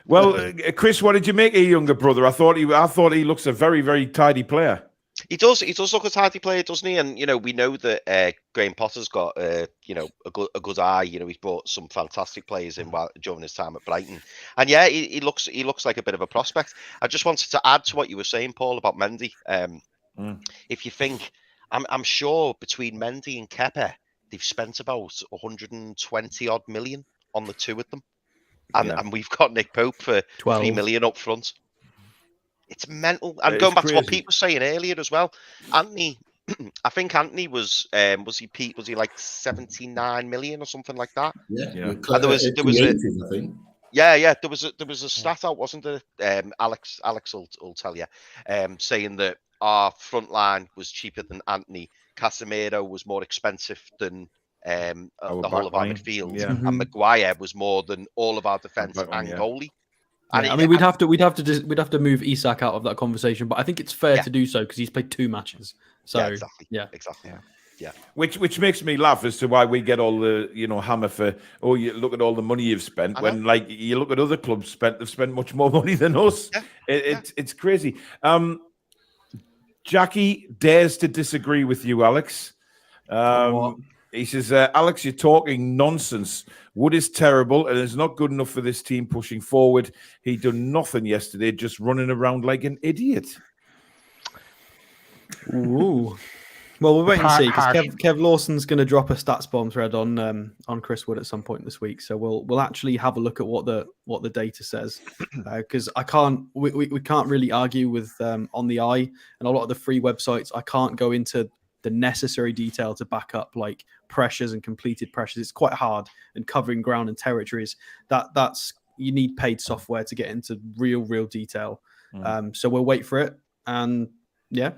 Well, Chris, what did you make of your younger brother? I thought he looks a very, very tidy player. He does look a tidy player, doesn't he? And we know that Graham Potter's got a good eye. He's brought some fantastic players in during his time at Brighton, and yeah, he looks like a bit of a prospect. I just wanted to add to what you were saying, Paul, about Mendy. If you think, I'm sure between Mendy and Kepa, they've spent about 120 odd million on the two of them, and we've got Nick Pope for 3 million up front. It's mental. And going back to what Pete was saying earlier as well, Anthony, I think Anthony was he like 79 million or something like that? Yeah. And there was a stat out, wasn't there? Alex will tell you, saying that our front line was cheaper than Anthony. Casemiro was more expensive than the whole of our midfield, and Maguire was more than all of our defence and goalie. Yeah, I mean, we'd have to move Isak out of that conversation, but I think it's fair to do so because he's played 2 matches. So exactly. Yeah. Which makes me laugh as to why we get all the hammer for you look at all the money you've spent when you look at other clubs they've spent much more money than us. It's crazy. Jackie dares to disagree with you, Alex. He says, Alex, you're talking nonsense. Wood is terrible and is not good enough for this team pushing forward. He done nothing yesterday, just running around like an idiot. Ooh. Well, we'll wait and see because Kev Lawson's going to drop a stats bomb thread on Chris Wood at some point this week. So we'll actually have a look at what the data says because we can't really argue with on the eye and a lot of the free websites. I can't go into the necessary detail to back up like pressures and completed pressures. It's quite hard, and covering ground and territories that's you need paid software to get into real detail. So we'll wait for it, and we'll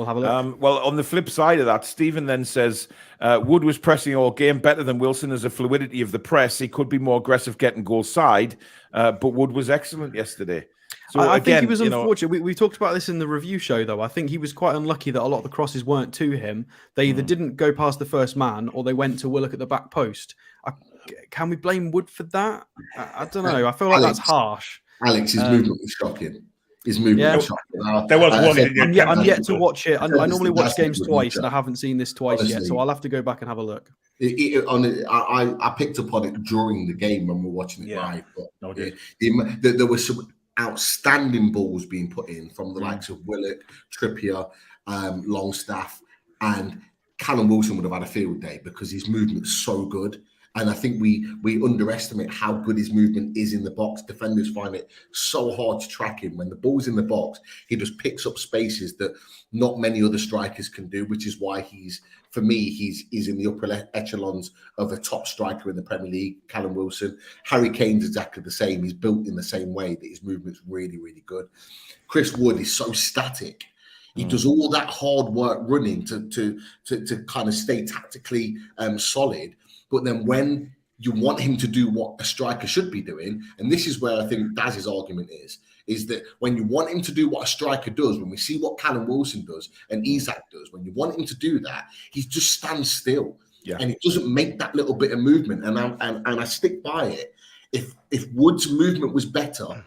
have a look. Well, on the flip side of that, Stephen then says Wood was pressing all game better than Wilson as a fluidity of the press. He could be more aggressive getting goal side, but Wood was excellent yesterday. So I think he was unfortunate. We talked about this in the review show, though. I think he was quite unlucky that a lot of the crosses weren't to him. They either didn't go past the first man or they went to Willock at the back post. Can we blame Wood for that? I don't know. I feel like that's harsh. Alex's movement was shocking. His movement was shocking. There was one. I'm yet to watch it. I normally watch games twice, and I haven't seen this twice yet, so I'll have to go back and have a look. I picked up on it during the game when we were watching it live. But there was some outstanding balls being put in from the likes of Willock, Trippier, Longstaff, and Callum Wilson would have had a field day because his movement's so good. And I think we underestimate how good his movement is in the box. Defenders find it so hard to track him. When the ball's in the box, he just picks up spaces that not many other strikers can do, which is why he's in the upper echelons of a top striker in the Premier League, Callum Wilson. Harry Kane's exactly the same. He's built in the same way that his movement's really, really good. Chris Wood is so static. He does all that hard work running to kind of stay tactically solid. But then when you want him to do what a striker should be doing, and this is where I think Daz's argument is that when you want him to do what a striker does, when we see what Callum Wilson does and Isak does, when you want him to do that, he just stands still. Yeah. And he doesn't make that little bit of movement. And I stick by it. If Wood's movement was better,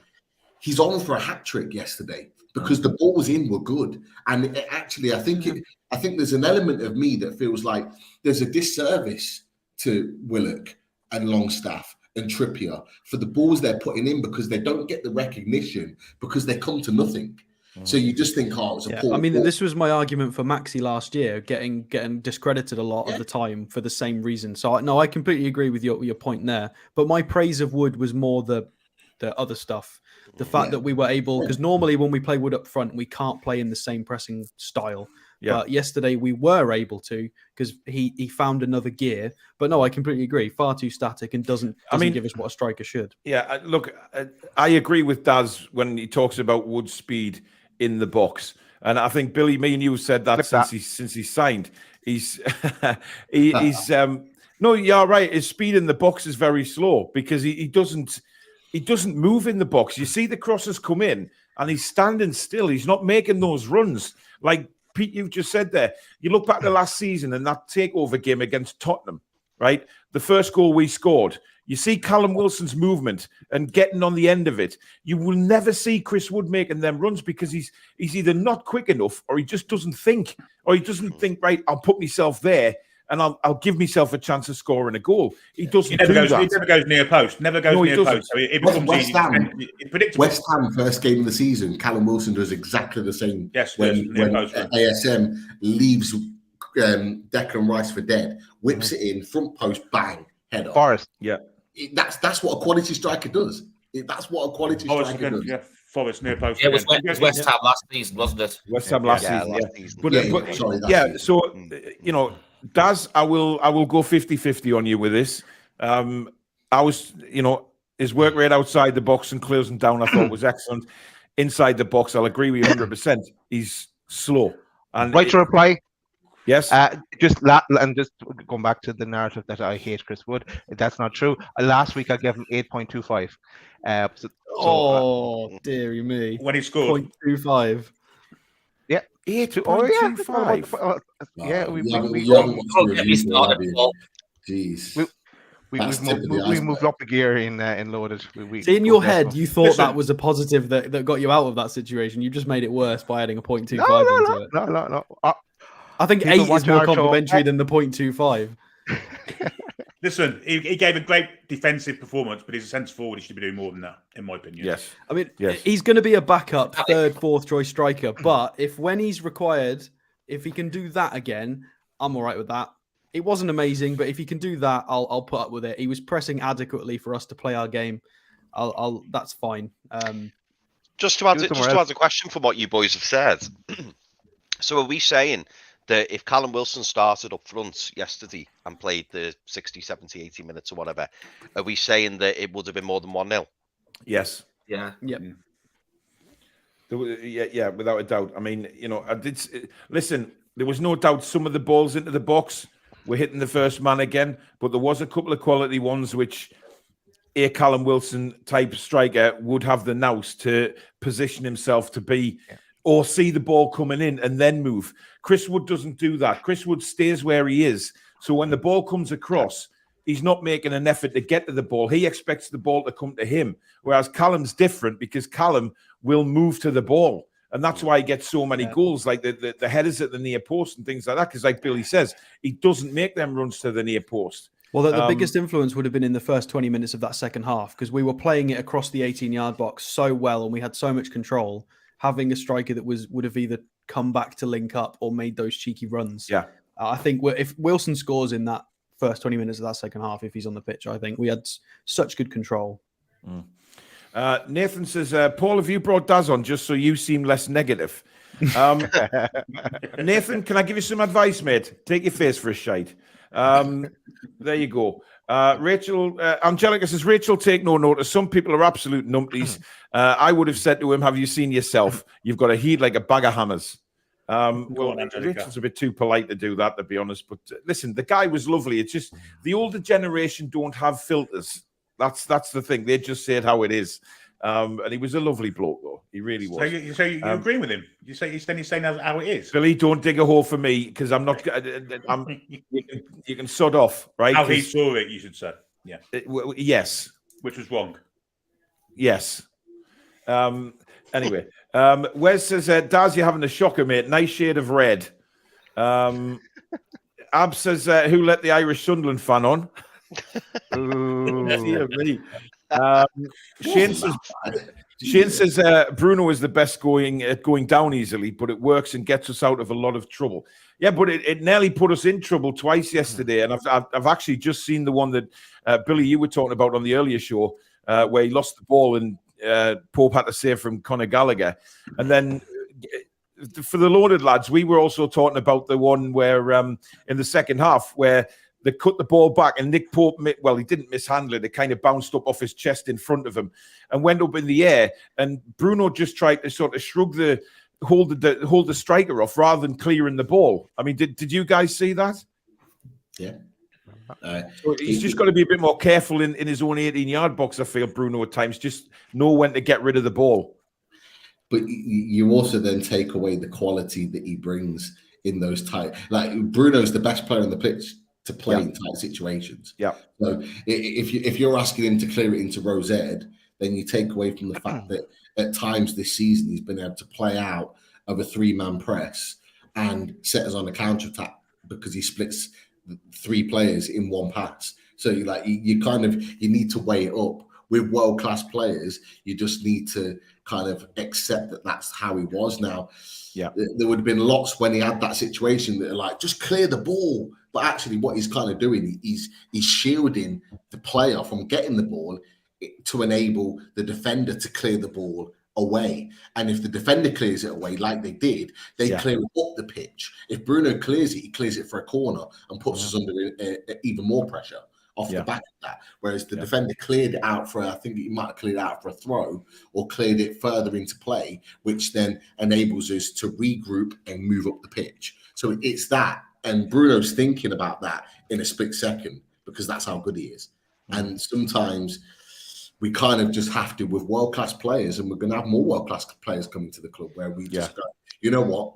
he's on for a hat trick yesterday because the balls in were good. And actually, I think there's an element of me that feels like there's a disservice to Willock and Longstaff and Trippier for the balls they're putting in because they don't get the recognition because they come to nothing. So you just think, oh, it was a poor ball. This was my argument for Maxi last year, getting discredited a lot of the time for the same reason. So no, I completely agree with your point there. But my praise of Wood was more the other stuff. The fact that we were able, because normally when we play Wood up front, we can't play in the same pressing style. Yeah. But yesterday we were able to because he found another gear. But no, I completely agree. Far too static and doesn't give us what a striker should. Yeah, look, I agree with Daz when he talks about Wood's speed in the box, and I think Billy, me and you said that since he signed. He's no, you're right. His speed in the box is very slow because he doesn't move in the box. You see the crosses come in and he's standing still. He's not making those runs like Pete, you've just said there. You look back to last season and that takeover game against Tottenham, right? The first goal we scored. You see Callum Wilson's movement and getting on the end of it. You will never see Chris Wood making them runs because he's either not quick enough or he just doesn't think. Or he doesn't think, right, I'll put myself there and I'll give myself a chance of scoring a goal. He doesn't do that. He never goes near post. Never goes near post. So it becomes West Ham, predictable. West Ham first game of the season, Callum Wilson does exactly the same. Yes, when ASM leaves Declan Rice for dead, whips it in, front post, bang, head off. Forest. Yeah. That's what a quality striker does. That's what a quality striker does. Yeah, Forest near post. Yeah, it was West Ham last season, wasn't it? West Ham last season. Yeah. So you know, Daz, I will go 50-50 on you with this. I was, his work rate outside the box and closing down, I thought was excellent. Inside the box, I'll agree with you 100%. He's slow. And right to reply. Yes. Just going back to the narrative that I hate Chris Wood. That's not true. Last week I gave him 8.25. Dearie me. When he scored 0.25. Yeah. 8.25. Yeah. We moved up the gear in Loaded. See, in your head, you thought that was a positive that got you out of that situation. You just made it worse by adding a 0.25 onto it. No. I think 8 is more complimentary than the 0.25. Listen, he gave a great defensive performance, but he's a centre forward. He should be doing more than that, in my opinion. Yes. I mean, he's going to be a backup, third, fourth choice striker. But when he's required, if he can do that again, I'm all right with that. It wasn't amazing, but if he can do that, I'll put up with it. He was pressing adequately for us to play our game. That's fine. Just to add a question from what you boys have said. So are we saying that if Callum Wilson started up front yesterday and played the 60, 70, 80 minutes or whatever, are we saying that it would have been more than 1-0? Yes. Yeah. Yep. Yeah, without a doubt. I mean, I did listen. There was no doubt some of the balls into the box were hitting the first man again, but there was a couple of quality ones which a Callum Wilson type striker would have the nous to position himself to be, or see the ball coming in and then move. Chris Wood doesn't do that. Chris Wood stays where he is. So when the ball comes across, he's not making an effort to get to the ball. He expects the ball to come to him. Whereas Callum's different because Callum will move to the ball. And that's why he gets so many goals, like the headers at the near post and things like that. Because like Billy says, he doesn't make them runs to the near post. Well, the biggest influence would have been in the first 20 minutes of that second half, because we were playing it across the 18-yard box so well and we had so much control. Having a striker that would have either come back to link up or made those cheeky runs. Yeah. I think if Wilson scores in that first 20 minutes of that second half, if he's on the pitch, I think we had such good control. Nathan says, Paul, have you brought Daz on just so you seem less negative? Nathan, can I give you some advice, mate? Take your face for a shite. There you go. Rachel, Angelica says, Rachel, take no notice. Some people are absolute numpties. I would have said to him, have you seen yourself? You've got a heat like a bag of hammers. Well, Rachel's a bit too polite to do that, to be honest. But listen, the guy was lovely. It's just the older generation don't have filters. That's the thing. They just say it how it is. And he was a lovely bloke, though. He really was. So you agree with him? You're saying how it is? Billy, don't dig a hole for me because I'm not. You can sod off, right? How he saw it, you should say. Yeah. Yes. Which was wrong. Yes. Anyway, Wes says, Daz, you're having a shocker, mate. Nice shade of red. Ab says, who let the Irish Sunderland fan on? Dear me. Shane says Bruno is the best at going down easily, but it works and gets us out of a lot of trouble. Yeah, but it nearly put us in trouble twice yesterday, and I've actually just seen the one that Billy, you were talking about on the earlier show, where he lost the ball and Pope had to save from Conor Gallagher, and then. For the Loaded lads, we were also talking about the one where in the second half where they cut the ball back and Nick Pope, he didn't mishandle it. It kind of bounced up off his chest in front of him and went up in the air. And Bruno just tried to sort of hold the striker off rather than clearing the ball. I mean, did you guys see that? Yeah. So he's just got to be a bit more careful in his own 18-yard box, I feel, Bruno, at times. Just know when to get rid of the ball. But you also then take away the quality that he brings in those tight. Like Bruno's the best player on the pitch to play in tight situations. Yeah. So if you're asking him to clear it into row Z, then you take away from the fact that at times this season he's been able to play out of a 3-man press and set us on a counter attack because he splits 3 players in one pass. So you need to weigh it up. With world-class players, you just need to kind of accept that that's how he was. Now, there would have been lots when he had that situation that are like, just clear the ball. But actually what he's kind of doing, he's shielding the player from getting the ball to enable the defender to clear the ball away. And if the defender clears it away like they did, they clear it up the pitch. If Bruno clears it, he clears it for a corner and puts us under even more pressure off the back of that. Whereas the defender cleared it out I think he might have cleared it out for a throw or cleared it further into play, which then enables us to regroup and move up the pitch. So it's that. And Bruno's thinking about that in a split second because that's how good he is. And sometimes we kind of just have to with world-class players, and we're going to have more world-class players coming to the club where we just go, you know what?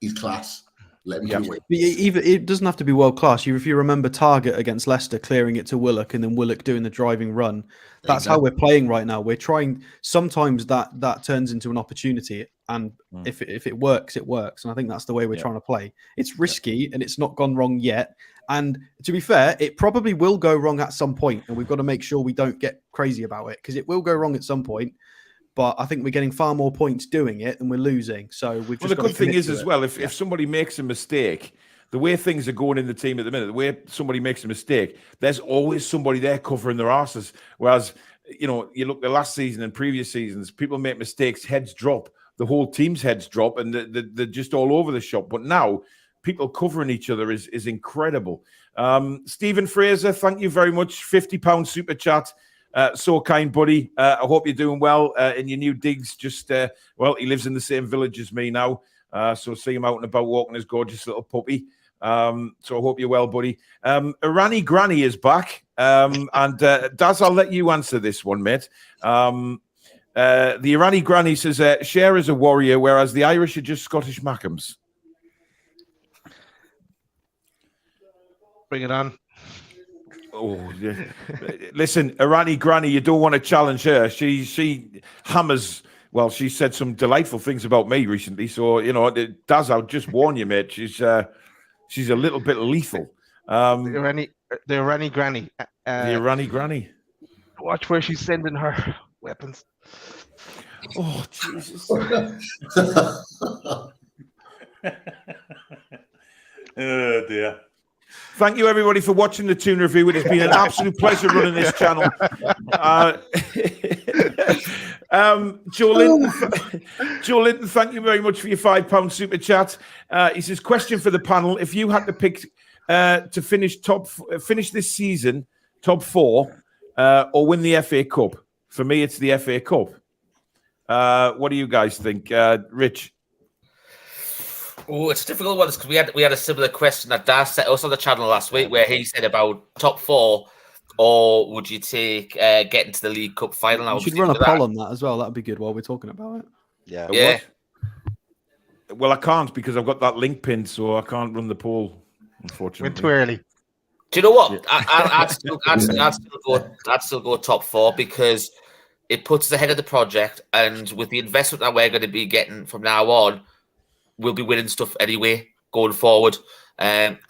He's class. Let him do it. Even it doesn't have to be world class. If you remember Target against Leicester, clearing it to Willock and then Willock doing the driving run. That's how we're playing right now. We're trying. Sometimes that turns into an opportunity, and if it works, it works. And I think that's the way we're trying to play. It's risky, and it's not gone wrong yet. And to be fair, it probably will go wrong at some point, and we've got to make sure we don't get crazy about it because it will go wrong at some point. But I think we're getting far more points doing it than we're losing. So we've just the good thing is as well, if somebody makes a mistake, the way things are going in the team at the minute, the way somebody makes a mistake, there's always somebody there covering their asses. Whereas, you look the last season and previous seasons, people make mistakes, heads drop, the whole team's heads drop, and they're just all over the shop. But now, people covering each other is incredible. Stephen Fraser, thank you very much. £50 super chat. So kind, buddy. I hope you're doing well in your new digs. He lives in the same village as me now. So see him out and about walking his gorgeous little puppy. So I hope you're well, buddy. Irani Granny is back. And Daz, I'll let you answer this one, mate. The Irani Granny says, Cher is a warrior, whereas the Irish are just Scottish Mackhams. Bring it on. Oh, yeah. Listen, Irani Granny, you don't want to challenge her. She hammers. Well, she said some delightful things about me recently. So, Daz, I'll just warn you, mate. She's a little bit lethal. The Irani granny. The Irani granny. Watch where she's sending her weapons. Oh, Jesus. Oh, dear. Thank you, everybody, for watching the Toon Review. It has been an absolute pleasure running this channel. Joe Linton, thank you very much for your £5 super chat. He says, question for the panel. If you had to pick to finish this season top 4 or win the FA Cup, for me, it's the FA Cup. What do you guys think? Rich? Oh, it's a difficult one because we had a similar question that Daz set us on the channel last week, where he said about top 4, or would you take getting to the League Cup final? You should run a poll on that as well. That'd be good while we're talking about it. Yeah. Well, I can't because I've got that link pinned, so I can't run the poll, unfortunately. Went too early. Do you know what? I'd still go top 4 because it puts us ahead of the project, and with the investment that we're going to be getting from now on, we'll be winning stuff anyway going forward.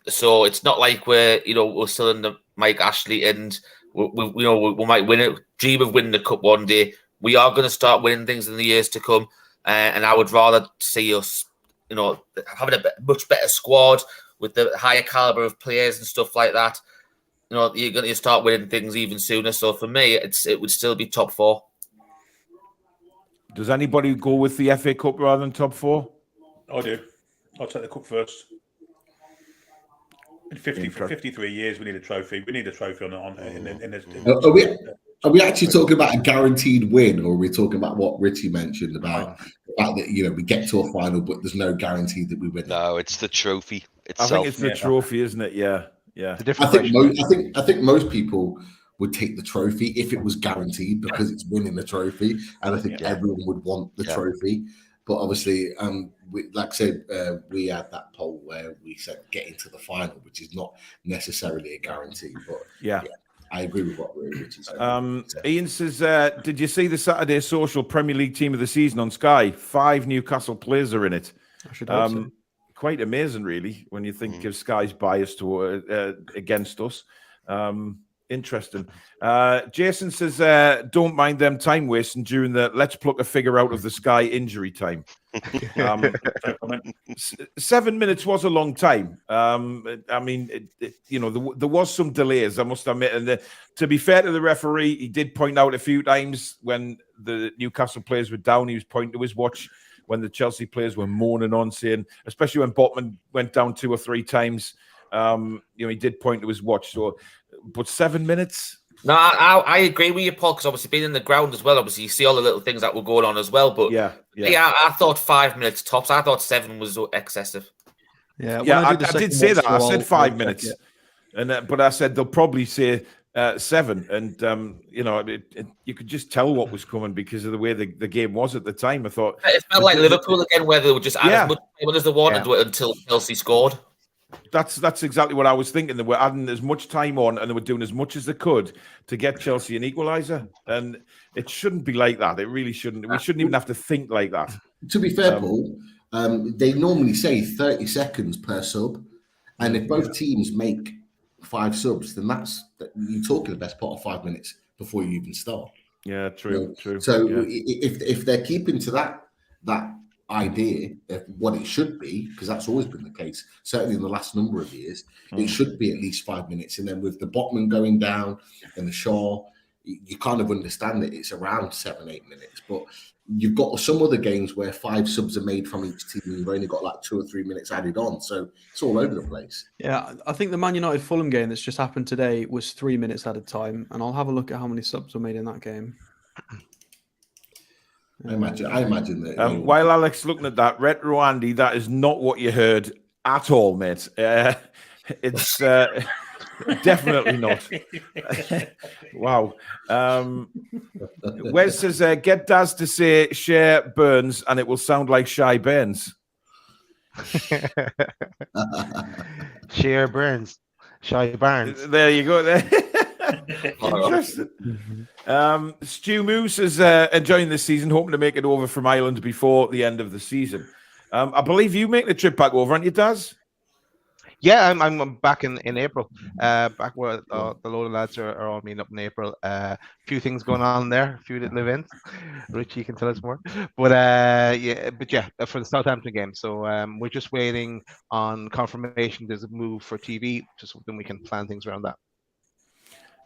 So it's not like we're still in the Mike Ashley and we might win it. Dream of winning the cup one day. We are going to start winning things in the years to come, and I would rather see us, having a much better squad with the higher caliber of players and stuff like that. You're going to start winning things even sooner. So for me, it would still be top 4. Does anybody go with the FA Cup rather than top 4? I do. I'll take the cup first. In 53 years, we need a trophy. We need a trophy Are we actually talking about a guaranteed win, or are we talking about what Richie mentioned about the fact that we get to a final, but there's no guarantee that we win? No, it's the trophy itself. I think it's the trophy, isn't it? Yeah. I think most people would take the trophy if it was guaranteed because it's winning the trophy, and I think everyone would want the trophy. But obviously, like I said, we had that poll where we said getting to the final, which is not necessarily a guarantee. But yeah, I agree with what Richie said. Ian says, did you see the Saturday Social Premier League Team of the Season on Sky? 5 Newcastle players are in it. I should hope so. Quite amazing, really, when you think of Sky's bias to against us. Interesting. Jason says, don't mind them time wasting during the let's pluck a figure out of the Sky injury time. 7 minutes was a long time. I mean, there was some delays, I must admit. And to be fair to the referee, he did point out a few times when the Newcastle players were down, he was pointing to his watch when the Chelsea players were moaning on, saying, especially when Botman went down 2 or 3 times, he did point to his watch. So, but 7 minutes? No, I agree with you, Paul, because obviously being in the ground as well, obviously you see all the little things that were going on as well. But yeah, I thought 5 minutes tops. I thought 7 was excessive. Yeah, I did say that. I said 5 minutes, but I said they'll probably say 7, and you could just tell what was coming because of the way the game was at the time. I thought it felt like Liverpool again, where they would just add as much time as they wanted until Chelsea scored. That's exactly what I was thinking. They were adding as much time on, and they were doing as much as they could to get Chelsea an equaliser. And it shouldn't be like that. It really shouldn't. We shouldn't even have to think like that. To be fair, Paul, they normally say 30 seconds per sub, and if both teams make 5 subs, then you're talking the best part of 5 minutes before you even start. Yeah, true. So if they're keeping to that idea of what it should be, because that's always been the case, certainly in the last number of years, it should be at least 5 minutes. And then with the Botman going down and the Shaw, you kind of understand that it's around 7-8 minutes. But you've got some other games where 5 subs are made from each team and you've only got like 2 or 3 minutes added on. So it's all over the place. Yeah, I think the Man United Fulham game that's just happened today was 3 minutes added time, and I'll have a look at how many subs were made in that game. I imagine that. While Alex looking at that, Retro Andy, that is not what you heard at all, mate. It's definitely not. Wow. Wes says, get Daz to say Share Burns, and it will sound like Shy Burns. Share Burns. Shy Barnes. There you go. There. Interesting. Stu Moose is enjoying this season, hoping to make it over from Ireland before the end of the season. I believe you make the trip back over, aren't you, Daz? Yeah, I'm back in April. Back where the Loaded lads are all meeting up in April. A few things going on there, a few little events. Richie can tell us more. But yeah, for the Southampton game. So we're just waiting on confirmation. There's a move for TV, just so then we can plan things around that.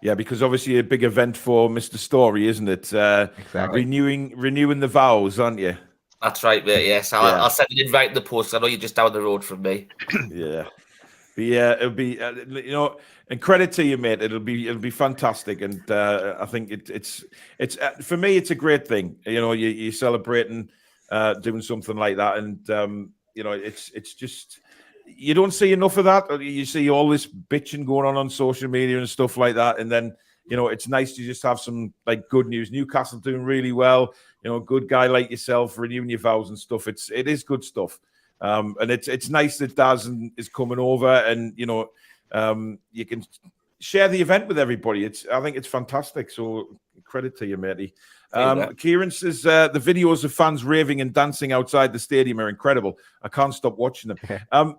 Yeah, because obviously a big event for Mr. Story, isn't it? Exactly. Renewing the vows, aren't you? That's right, mate. Yes, I'll send an invite in the post. I know you're just down the road from me. Yeah. But yeah, it'll be and credit to you, mate. It'll be fantastic, and I think it's for me it's a great thing. You're celebrating doing something like that, and it's just you don't see enough of that. You see all this bitching going on social media and stuff like that, and then it's nice to just have some like good news. Newcastle doing really well. Good guy like yourself renewing your vows and stuff. It is good stuff. And it's nice that Daz is coming over, and you can share the event with everybody. I think it's fantastic. So credit to you, matey. Kieran says the videos of fans raving and dancing outside the stadium are incredible. I can't stop watching them.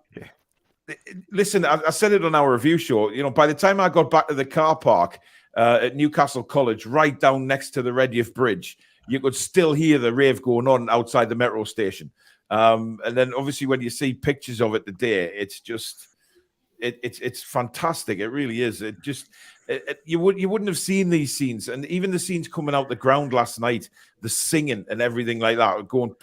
Listen, I said it on our review show. By the time I got back to the car park at Newcastle College, right down next to the Redcliffe Bridge, you could still hear the rave going on outside the metro station. And then obviously when you see pictures of it today, it's just it's fantastic. It really is. You wouldn't have seen these scenes, and even the scenes coming out the ground last night, the singing and everything like that, going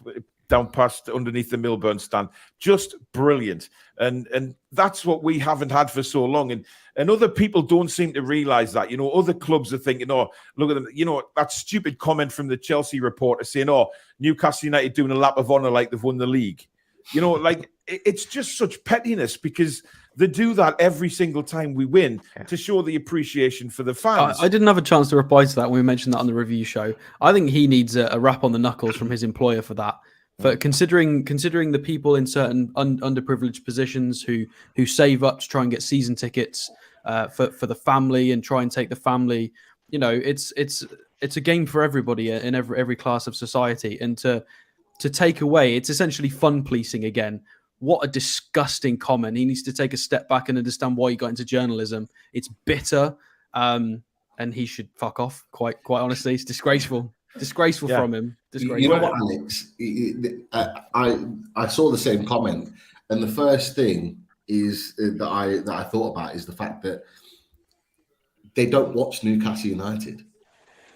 down past underneath the Milburn stand, just brilliant. And that's what we haven't had for so long. And other people don't seem to realize that. Other clubs are thinking, oh, look at them. That stupid comment from the Chelsea reporter saying, oh, Newcastle United doing a lap of honor like they've won the league. It's just such pettiness, because they do that every single time we win to show the appreciation for the fans. I didn't have a chance to reply to that when we mentioned that on the review show. I think he needs a rap on the knuckles from his employer for that. But considering the people in certain underprivileged positions who save up to try and get season tickets for the family and try and take the family, it's a game for everybody in every class of society. And to take away, it's essentially fun policing again. What a disgusting comment. He needs to take a step back and understand why he got into journalism. It's bitter, and he should fuck off. Quite honestly, it's disgraceful. Disgraceful from him. Disgraceful. You know what, Alex? I saw the same comment, and the first thing is that I thought about is the fact that they don't watch Newcastle United.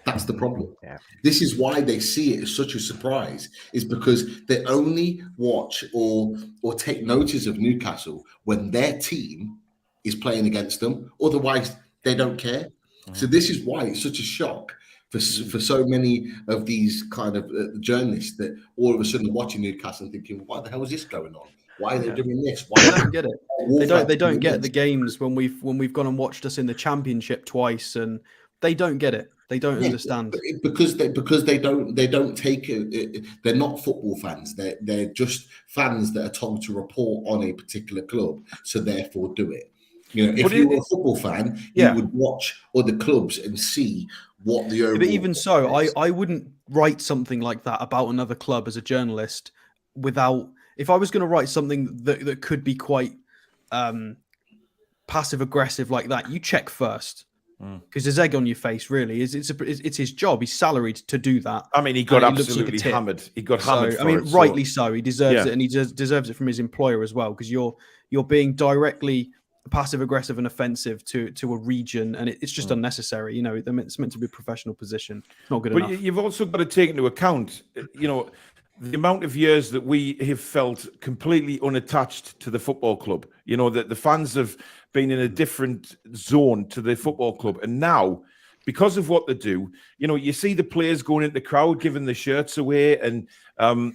That's the problem. Yeah. This is why they see it as such a surprise, is because they only watch or take notice of Newcastle when their team is playing against them. Otherwise, they don't care. So this is why it's such a shock for so many of these kind of journalists that all of a sudden are watching Newcastle and thinking, why the hell is this going on? Why are they doing this? Why they don't get it? They don't get the games when we've gone and watched us in the Championship twice, and they don't get it. They don't understand because they don't take it. They're not football fans. They're just fans that are told to report on a particular club, so therefore do it. If you were a football fan, you would watch other clubs and see what the overall. But even so, I wouldn't write something like that about another club as a journalist without. If I was going to write something that could be quite passive aggressive like that, you check first. Because there's egg on your face, really. It's his job. He's salaried to do that. I mean, he got absolutely hammered. He got hammered. Rightly so. He deserves it, and he deserves it from his employer as well. Because you're being directly passive aggressive and offensive to a region, and it's just unnecessary. It's meant to be a professional position. It's not good enough. But you've also got to take into account, the amount of years that we have felt completely unattached to the football club. That the fans have been in a different zone to the football club. And now, because of what they do, you see the players going into the crowd, giving the shirts away. And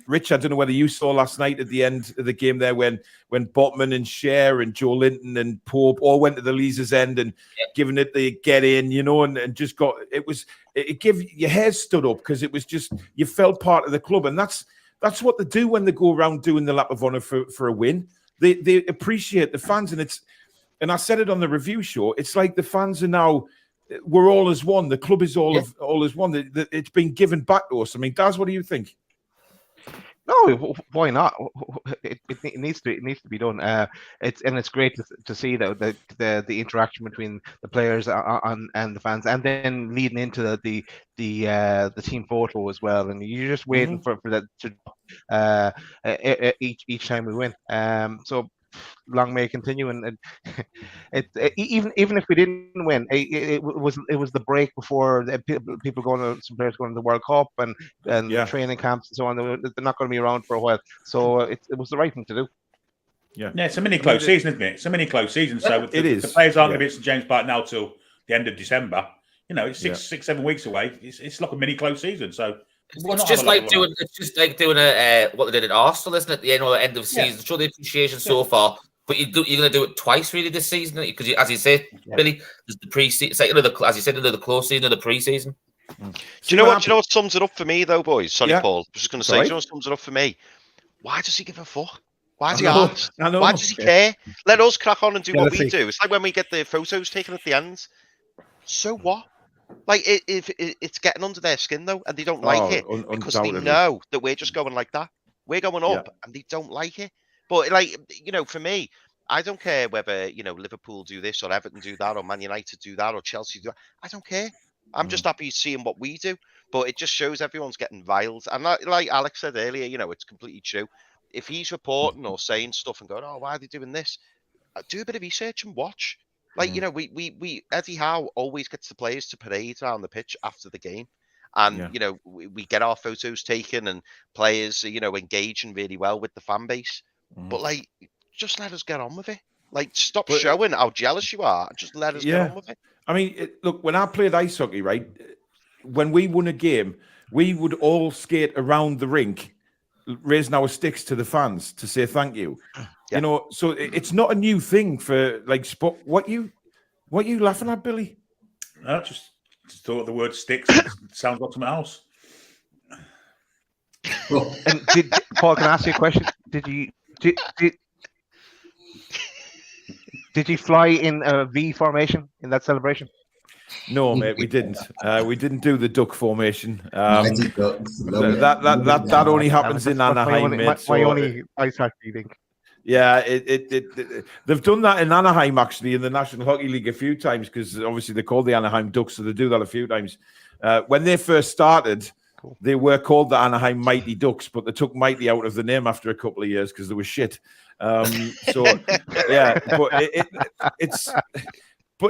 Rich, I don't know whether you saw last night at the end of the game there when Botman and Cher and Joe Linton and Pope all went to the Leazer's end and giving it the get in, and just got, it gave your hair stood up, because it was just, you felt part of the club. And that's what they do when they go around doing the lap of honor for a win. They appreciate the fans, and I said it on the review show. It's like the fans are now, we're all as one. The club is all as one. It's been given back to us. I mean, Daz, what do you think? No, why not? It needs to be done. It's great to see that the interaction between the players and the fans, and then leading into the team photo as well. And you're just waiting for that to each time we win. So long may it continue. And even if we didn't win, it was the break before some players going to the World Cup and training camps and so on. They're not going to be around for a while, so it was the right thing to do. Yeah, it's a mini close season, isn't it? It's a mini close season. So it is. The players aren't going to be at St James Park now till the end of December. You know, it's 6-7 weeks away. It's like a mini close season. So it's just like doing a what they did at Arsenal, isn't it? The end of season. Show the appreciation so far. But you're going to do it twice, really, this season, because as you said, Billy, there's the pre-season. It's like as you said, the close season and the pre-season. Do you know what sums it up for me, though, boys? Sorry, Paul. I was just going to say, do you know what sums it up for me? Why does he give a fuck? Why does he ask? Why does he care? Let us crack on and do what we do. It's like when we get the photos taken at the end. So what? Like, if it's getting under their skin, though, and they don't like it because they know that we're just going like that. We're going up, and they don't like it. But, like, you know, for me, I don't care whether, you know, Liverpool do this or Everton do that or Man United do that or Chelsea do that. I don't care. I'm just happy seeing what we do. But it just shows everyone's getting riled. And like Alex said earlier, you know, it's completely true. If he's reporting or saying stuff and going, oh, why are they doing this? Do a bit of research and watch. Like, you know, we Eddie Howe always gets the players to parade around the pitch after the game. And, you know, we get our photos taken and players, you know, engaging really well with the fan base. But, like, just let us get on with it. Like, stop showing how jealous you are. Just let us get on with it. I mean, look, when I played ice hockey, right, when we won a game, we would all skate around the rink, raising our sticks to the fans to say thank you. You know, so it's not a new thing for, like, sport. What you laughing at, Billy? I just thought the word sticks sounds like something else. And Paul, can I ask you a question? Did you fly in a V formation in that celebration? No, mate, we didn't. We didn't do the duck formation. That only happens in Anaheim, mate. My only ice hockey thing. Yeah, they've done that in Anaheim, actually, in the National Hockey League a few times, because obviously they're called the Anaheim Ducks, so they do that a few times. When they first started, they were called the Anaheim Mighty Ducks, but they took Mighty out of the name after a couple of years because they were shit. But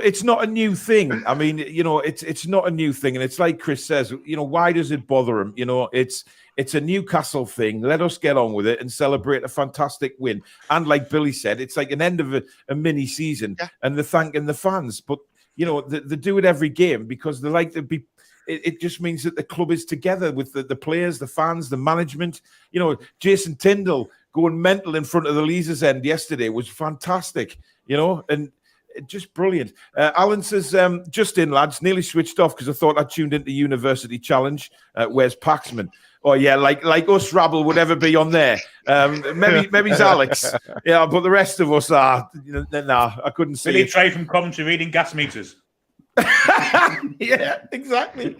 it's not a new thing. I mean, you know, it's not a new thing, and it's like Chris says, you know, why does it bother him? You know, it's a Newcastle thing. Let us get on with it and celebrate a fantastic win. And like Billy said, it's like an end of a mini season, and they're thanking the fans. But you know, they do it every game because they like to be. It just means that the club is together with the players, the fans, the management. You know, Jason Tyndall going mental in front of the Leazes End yesterday was fantastic. You know, and just brilliant. Alan says, just in, lads, nearly switched off because I thought I tuned into University Challenge. Where's Paxman? Oh, yeah, like us rabble would ever be on there. Maybe it's Alex. Yeah, but the rest of us are. Nah, I couldn't see Billy it. Trey from Coventry reading gas meters. Yeah, exactly.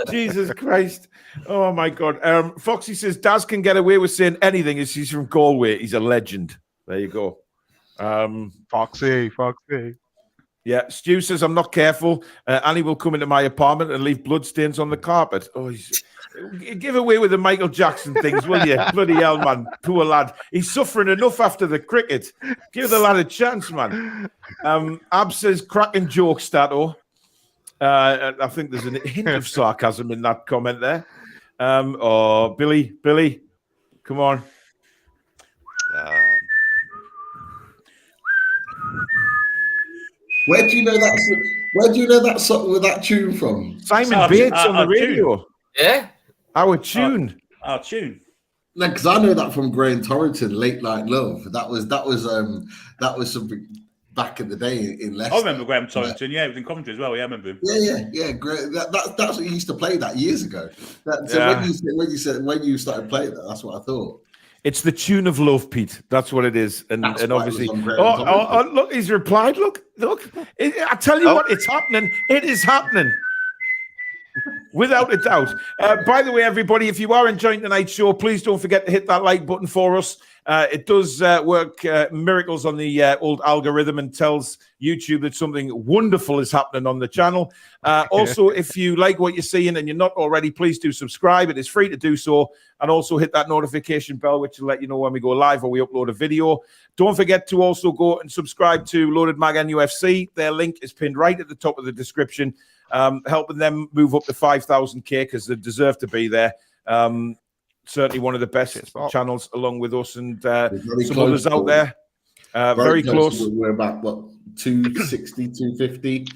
Jesus Christ. Oh, my God. Foxy says, Daz can get away with saying anything as he's from Galway. He's a legend. There you go. Foxy. Yeah, Stu says, I'm not careful. Annie will come into my apartment and leave bloodstains on the carpet. Oh, give away with the Michael Jackson things, will you? Bloody hell, man. Poor lad. He's suffering enough after the cricket. Give the lad a chance, man. Ab says, cracking joke, Stato. I think there's a hint of sarcasm in that comment there. Billy, come on. Where do you know that song with that tune from? Simon Bates on the radio. Tune. Yeah, our tune. Our tune. No, because I know that from Graham Torrington, Late Night Love. That was something back in the day in Leicester. I remember Graham Torrington. Yeah, he was in Coventry as well. Yeah, I remember him. Yeah. Great. That's what he used to play that years ago. When you started playing that, that's what I thought. It's the tune of love, Pete. That's what it is. And obviously, look, he's replied. Look. I tell you what, it's happening. It is happening. Without a doubt. By the way, everybody, if you are enjoying tonight's show, please don't forget to hit that like button for us. It does work miracles on the old algorithm and tells YouTube that something wonderful is happening on the channel. Also, if you like what you're seeing and you're not already, please do subscribe. It is free to do so. And also hit that notification bell, which will let you know when we go live or we upload a video. Don't forget to also go and subscribe to Loaded Mag NUFC. Their link is pinned right at the top of the description. Helping them move up to 5,000k because they deserve to be there. Certainly one of the best channels along with us and some others out there. Very close. We're about, what, 260, 250?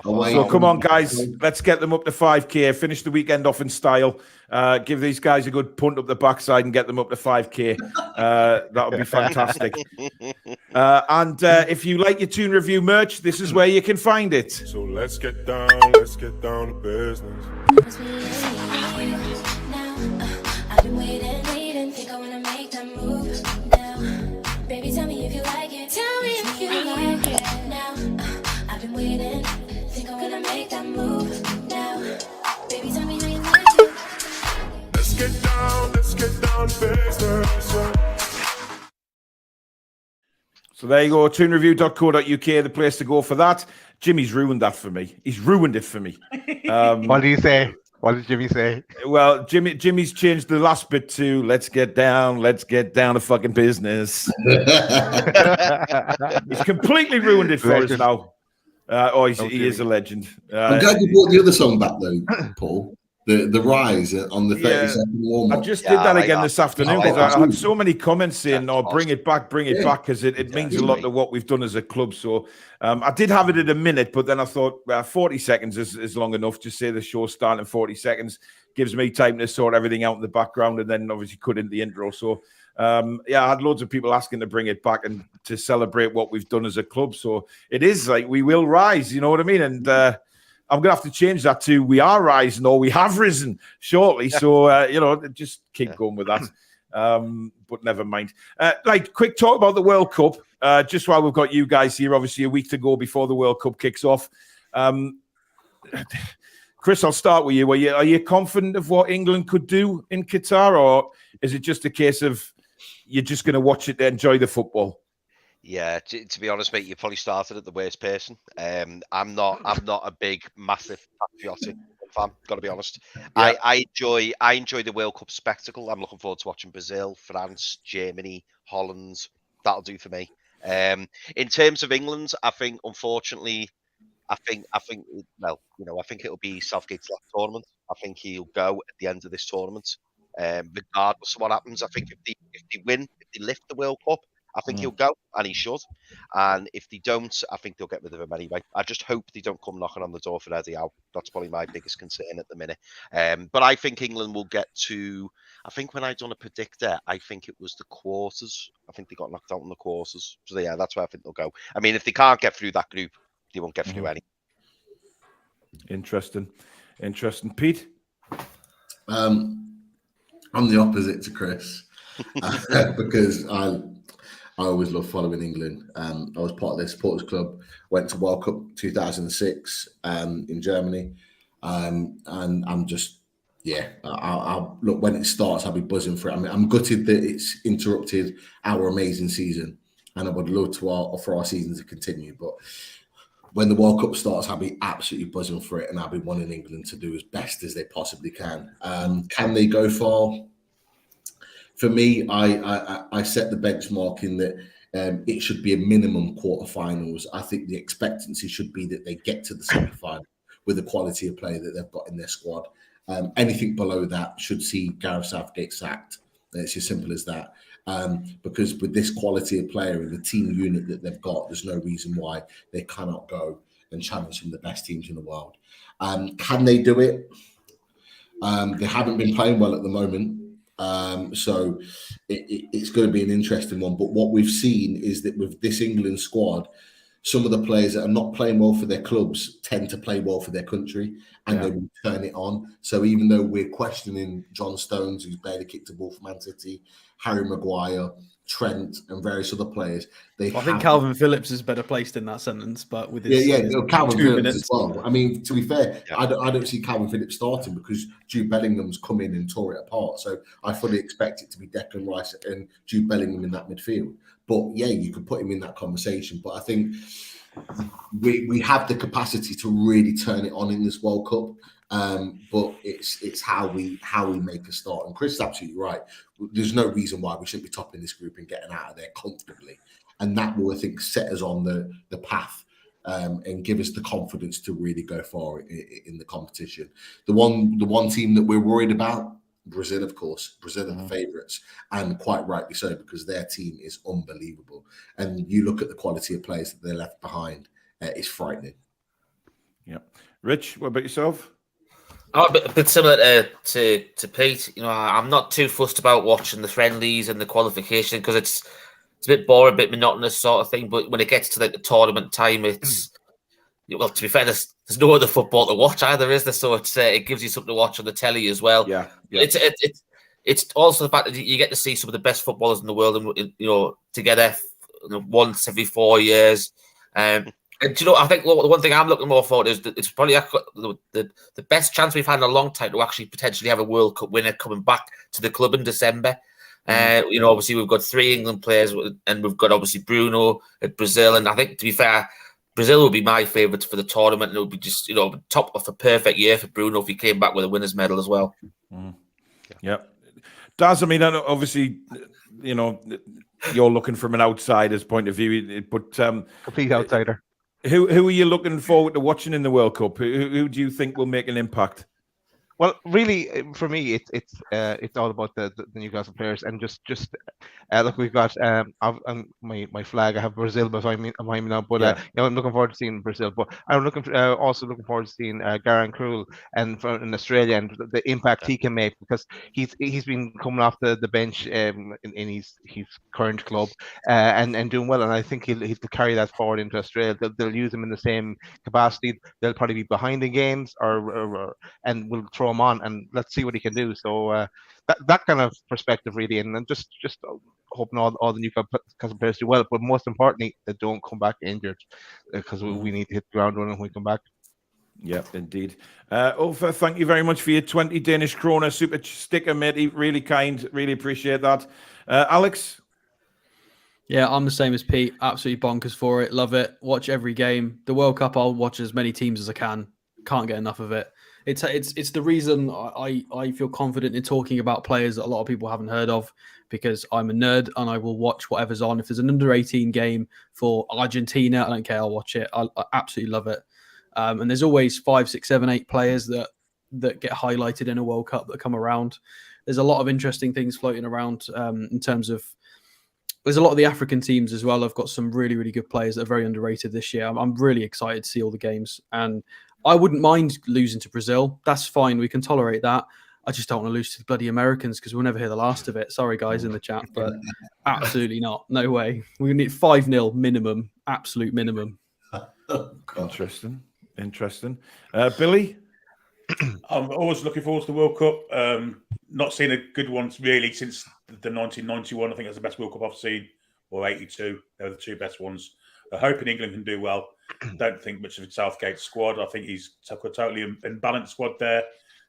So come on, guys. Let's get them up to 5k. Finish the weekend off in style. Give these guys a good punt up the backside and get them up to 5k. That would be fantastic. And if you like your Toon Review merch, this is where you can find it. So let's get down to business. I've been waiting, think I wanna make that move now. Baby, tell me if you like it. Tell me if you like it now. I've been waiting, think I wanna make that move now. Baby, tell me how you like it. Let's get down to business. So there you go, toonreview.co.uk, the place to go for that. Jimmy's ruined that for me. He's ruined it for me. What do you say? What did Jimmy say? Well, Jimmy's changed the last bit to let's get down to fucking business. He's completely ruined it for us now. He is a legend. I'm glad you brought the other song back though, Paul. The Rise on the 30-second warm-up. I just did that again this afternoon because I had so many comments saying, bring it back, because it means a lot to what we've done as a club. So I did have it in a minute, but then I thought 40 seconds is long enough. Just say the show starting in 40 seconds. Gives me time to sort everything out in the background and then obviously cut in the intro. So, I had loads of people asking to bring it back and to celebrate what we've done as a club. So it is like we will rise, you know what I mean? And I'm going to have to change that to we are rising or we have risen shortly. So, just keep going with that. But never mind. Quick talk about the World Cup. Just while we've got you guys here, obviously a week to go before the World Cup kicks off. Chris, I'll start with you. Are you confident of what England could do in Qatar, or is it just a case of you're just going to watch it to enjoy the football? Yeah, to be honest, mate, you probably started at the worst person. I'm not a big, massive patriotic fan. Got to be honest. Yeah. I enjoy the World Cup spectacle. I'm looking forward to watching Brazil, France, Germany, Holland. That'll do for me. In terms of England, I think unfortunately, I think it'll be Southgate's last tournament. I think he'll go at the end of this tournament, regardless of what happens. I think if they win, if they lift the World Cup, I think he'll go, and he should. And if they don't, I think they'll get rid of him anyway. I just hope they don't come knocking on the door for Eddie Howe. That's probably my biggest concern at the minute. But I think England will get to, I think when I done a predictor, I think it was the quarters. I think they got knocked out in the quarters. So yeah, that's where I think they'll go. I mean, if they can't get through that group, they won't get through any. Interesting. Pete? I'm the opposite to Chris because I always love following England. I was part of their supporters club, went to World Cup 2006 in Germany. And I'm just, I'll look, when it starts, I'll be buzzing for it. I mean, I'm gutted that it's interrupted our amazing season, and I would love for our season to continue. But when the World Cup starts, I'll be absolutely buzzing for it, and I'll be wanting England to do as best as they possibly can. Can they go far? For me, I set the benchmark in that it should be a minimum quarterfinals. I think the expectancy should be that they get to the semi-final with the quality of play that they've got in their squad. Anything below that should see Gareth Southgate sacked. It's as simple as that. Because with this quality of player and the team unit that they've got, there's no reason why they cannot go and challenge some of the best teams in the world. Can they do it? They haven't been playing well at the moment. So it's going to be an interesting one. But what we've seen is that with this England squad, some of the players that are not playing well for their clubs tend to play well for their country, and they will turn it on. So even though we're questioning John Stones, who's barely kicked a ball for Man City, Harry Maguire, Trent, and various other players, I think Calvin Phillips is better placed in that sentence, but with his, Calvin 2 Phillips minutes as well. I mean, to be fair, I don't see Calvin Phillips starting because Jude Bellingham's come in and tore it apart. So I fully expect it to be Declan Rice and Jude Bellingham in that midfield. But yeah, you could put him in that conversation. But I think we have the capacity to really turn it on in this World Cup. But it's how we make a start. And Chris is absolutely right. There's no reason why we shouldn't be topping this group and getting out of there comfortably. And that will, I think, set us on the path and give us the confidence to really go far in the competition. The one team that we're worried about, Brazil, of course. Brazil are the favourites, and quite rightly so, because their team is unbelievable. And you look at the quality of players that they left behind, it's frightening. Yeah. Rich, what about yourself? Oh, a bit similar to Pete. I'm not too fussed about watching the friendlies and the qualification because it's a bit boring, a bit monotonous sort of thing. But when it gets to the tournament time, it's to be fair, there's no other football to watch either, is there? So it gives you something to watch on the telly as well. Yeah. It's also the fact that you get to see some of the best footballers in the world, and together once every 4 years. And I think the one thing I'm looking more forward to is that it's probably the best chance we've had in a long time to actually potentially have a World Cup winner coming back to the club in December. Obviously we've got 3 England players, and we've got obviously Bruno at Brazil, and I think, to be fair, Brazil would be my favourites for the tournament, and it would be just top of a perfect year for Bruno if he came back with a winner's medal as well. Yeah, Daz, I mean, obviously, you're looking from an outsider's point of view, but complete outsider. Who are you looking forward to watching in the World Cup? Who do you think will make an impact? Well, really, for me, it's all about the Newcastle players, and just look, we've got my flag. I have Brazil behind me now, but I'm looking forward to seeing Brazil. But I'm also looking forward to seeing Gareth Krul in Australia and the impact he can make, because he's been coming off the bench in his current club and doing well, and I think he'll carry that forward into Australia. They'll use him in the same capacity. They'll probably be behind the games and we'll throw him on, and let's see what he can do. So that kind of perspective, really, and then just hoping all the Newcastle players do well, but most importantly, they don't come back injured, because we need to hit the ground running when we come back. Yeah, indeed. Ulfa, thank you very much for your 20 Danish kroner super sticker, mate. Really kind. Really appreciate that. Alex? Yeah, I'm the same as Pete. Absolutely bonkers for it. Love it. Watch every game. The World Cup, I'll watch as many teams as I can. Can't get enough of it. It's the reason I feel confident in talking about players that a lot of people haven't heard of, because I'm a nerd and I will watch whatever's on. If there's an under-18 game for Argentina, I don't care. I'll watch it. I absolutely love it. And there's always 5, 6, 7, 8 players that get highlighted in a World Cup that come around. There's a lot of interesting things floating around in terms of. There's a lot of the African teams as well. I've got some really, really good players that are very underrated this year. I'm really excited to see all the games, and I wouldn't mind losing to Brazil. That's fine. We can tolerate that. I just don't want to lose to the bloody Americans, because we'll never hear the last of it. Sorry, guys, in the chat, but absolutely not. No way. We need 5-0 minimum, absolute minimum. Interesting. Billy? I'm always looking forward to the World Cup. Not seen a good one really since the 1991. I think that's the best World Cup I've seen, or 82. They're the 2 best ones. I hope England can do well. Don't think much of Southgate's squad. I think he's took a totally imbalanced squad there.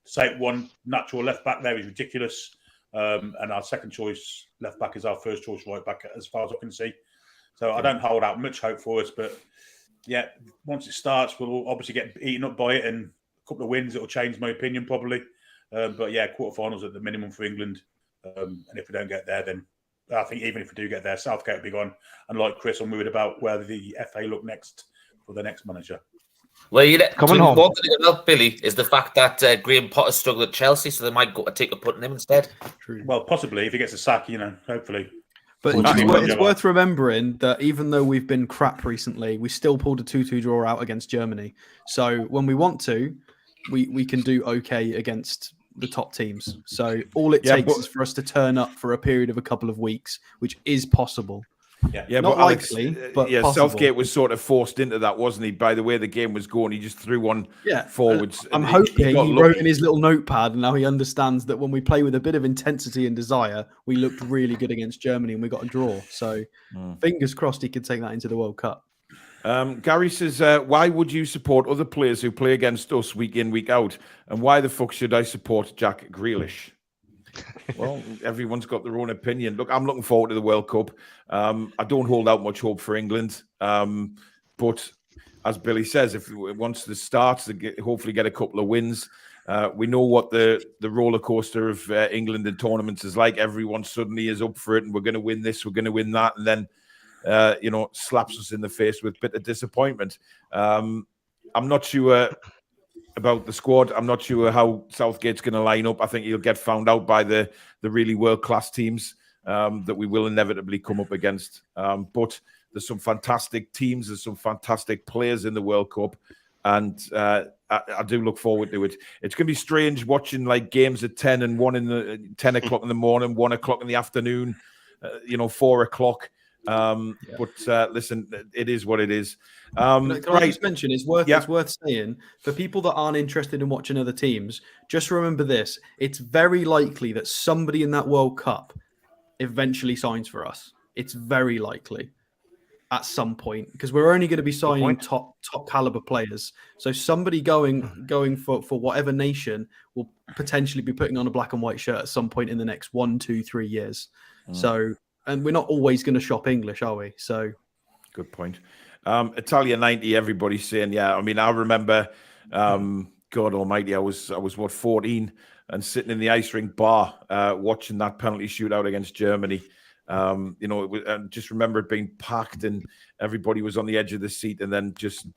To take one natural left back there is ridiculous. And our second choice left back is our first choice right back, as far as I can see. So I don't hold out much hope for us. But yeah, once it starts, we'll obviously get eaten up by it, and a couple of wins, it'll change my opinion probably. But yeah, quarterfinals at the minimum for England. And if we don't get there, then I think even if we do get there, Southgate will be gone. And like Chris, I'm worried about where the FA look next for the next manager. Well, coming home. One thing about Billy is the fact that Graham Potter struggled at Chelsea, so they might go take a punt on him instead. True. Well, possibly if he gets a sack, hopefully. But it's worth remembering that even though we've been crap recently, we still pulled a 2-2 draw out against Germany. So when we want to, we can do okay against the top teams. So all it takes is for us to turn up for a period of a couple of weeks, which is possible. Yeah, not but Alex, likely, but yeah, possible. Southgate was sort of forced into that, wasn't he? By the way the game was going, he just threw one forwards. I'm and hoping got he lucky. wrote in his little notepad, and now he understands that when we play with a bit of intensity and desire, we looked really good against Germany and we got a draw. So fingers crossed he could take that into the World Cup. Gary says, why would you support other players who play against us week in, week out? And why the fuck should I support Jack Grealish? Well, everyone's got their own opinion. Look, I'm looking forward to the World Cup. I don't hold out much hope for England. But as Billy says, if once this starts, hopefully get a couple of wins. We know what the roller coaster of England in tournaments is like. Everyone suddenly is up for it, and we're going to win this, we're going to win that, and then slaps us in the face with bitter disappointment. I'm not sure about the squad. I'm not sure how Southgate's going to line up. I think he'll get found out by the really world-class teams that we will inevitably come up against. But there's some fantastic teams, there's some fantastic players in the World Cup, and I do look forward to it. It's going to be strange watching like games at 10 and 1 in the 10 o'clock in the morning, 1 o'clock in the afternoon, 4 o'clock. But listen, it is what it is. Can I just mention, it's worth saying for people that aren't interested in watching other teams, just remember this: it's very likely that somebody in that World Cup eventually signs for us. It's very likely at some point, because we're only going to be signing top caliber players. So somebody going for whatever nation will potentially be putting on a black and white shirt at some point in the next 1, 2, 3 years. So, and we're not always going to shop English, are we? So, good point. Italia 90, everybody's saying, yeah. I mean, I remember, God almighty, I was what, 14, and sitting in the ice rink bar watching that penalty shootout against Germany. I just remember it being packed and everybody was on the edge of the seat, and then just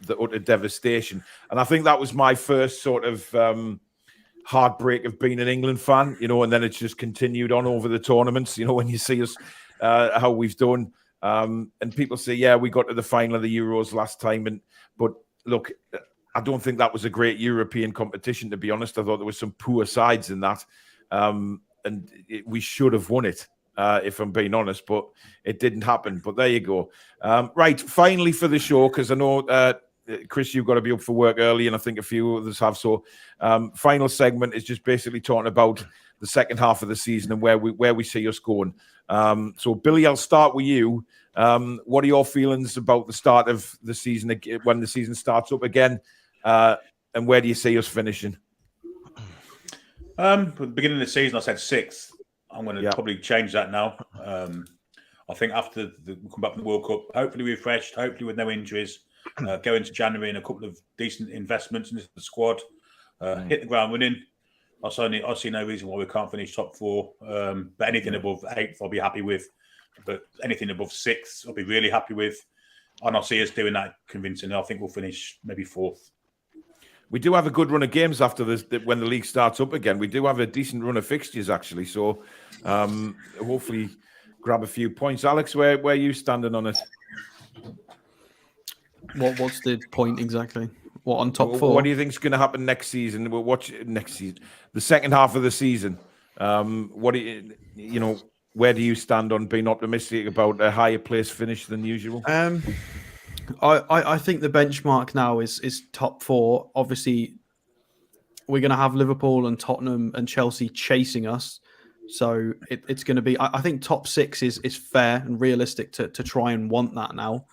the utter devastation. And I think that was my first sort of heartbreak of being an England fan, and then it's just continued on over the tournaments, when you see us, how we've done. And people say, yeah, we got to the final of the Euros last time. But look, I don't think that was a great European competition, to be honest. I thought there was some poor sides in that. We should have won it, if I'm being honest, but it didn't happen. But there you go. Right, finally for the show, because I know, Chris, you've got to be up for work early, and I think a few others have. So final segment is just basically talking about the second half of the season and where we see us going. So, Billy, I'll start with you. What are your feelings about the start of the season, when the season starts up again, and where do you see us finishing? At the beginning of the season, I said 6th. I'm going to probably change that now. I think after we come back from the World Cup, hopefully refreshed, hopefully with no injuries, go into January and a couple of decent investments into the squad, hit the ground running. I see no reason why we can't finish top 4. But anything above 8th, I'll be happy with. But anything above 6th, I'll be really happy with. And I'll see us doing that convincingly. I think we'll finish maybe 4th. We do have a good run of games after this, when the league starts up again. We do have a decent run of fixtures, actually. So hopefully grab a few points. Alex, where are you standing on it? What's the point exactly? What, on top 4? What do you think is going to happen next season? We'll watch next season, the second half of the season. What do you where do you stand on being optimistic about a higher place finish than usual? I think the benchmark now is top 4. Obviously, we're going to have Liverpool and Tottenham and Chelsea chasing us. So it's going to be, I think top 6 is fair and realistic to try and want that now.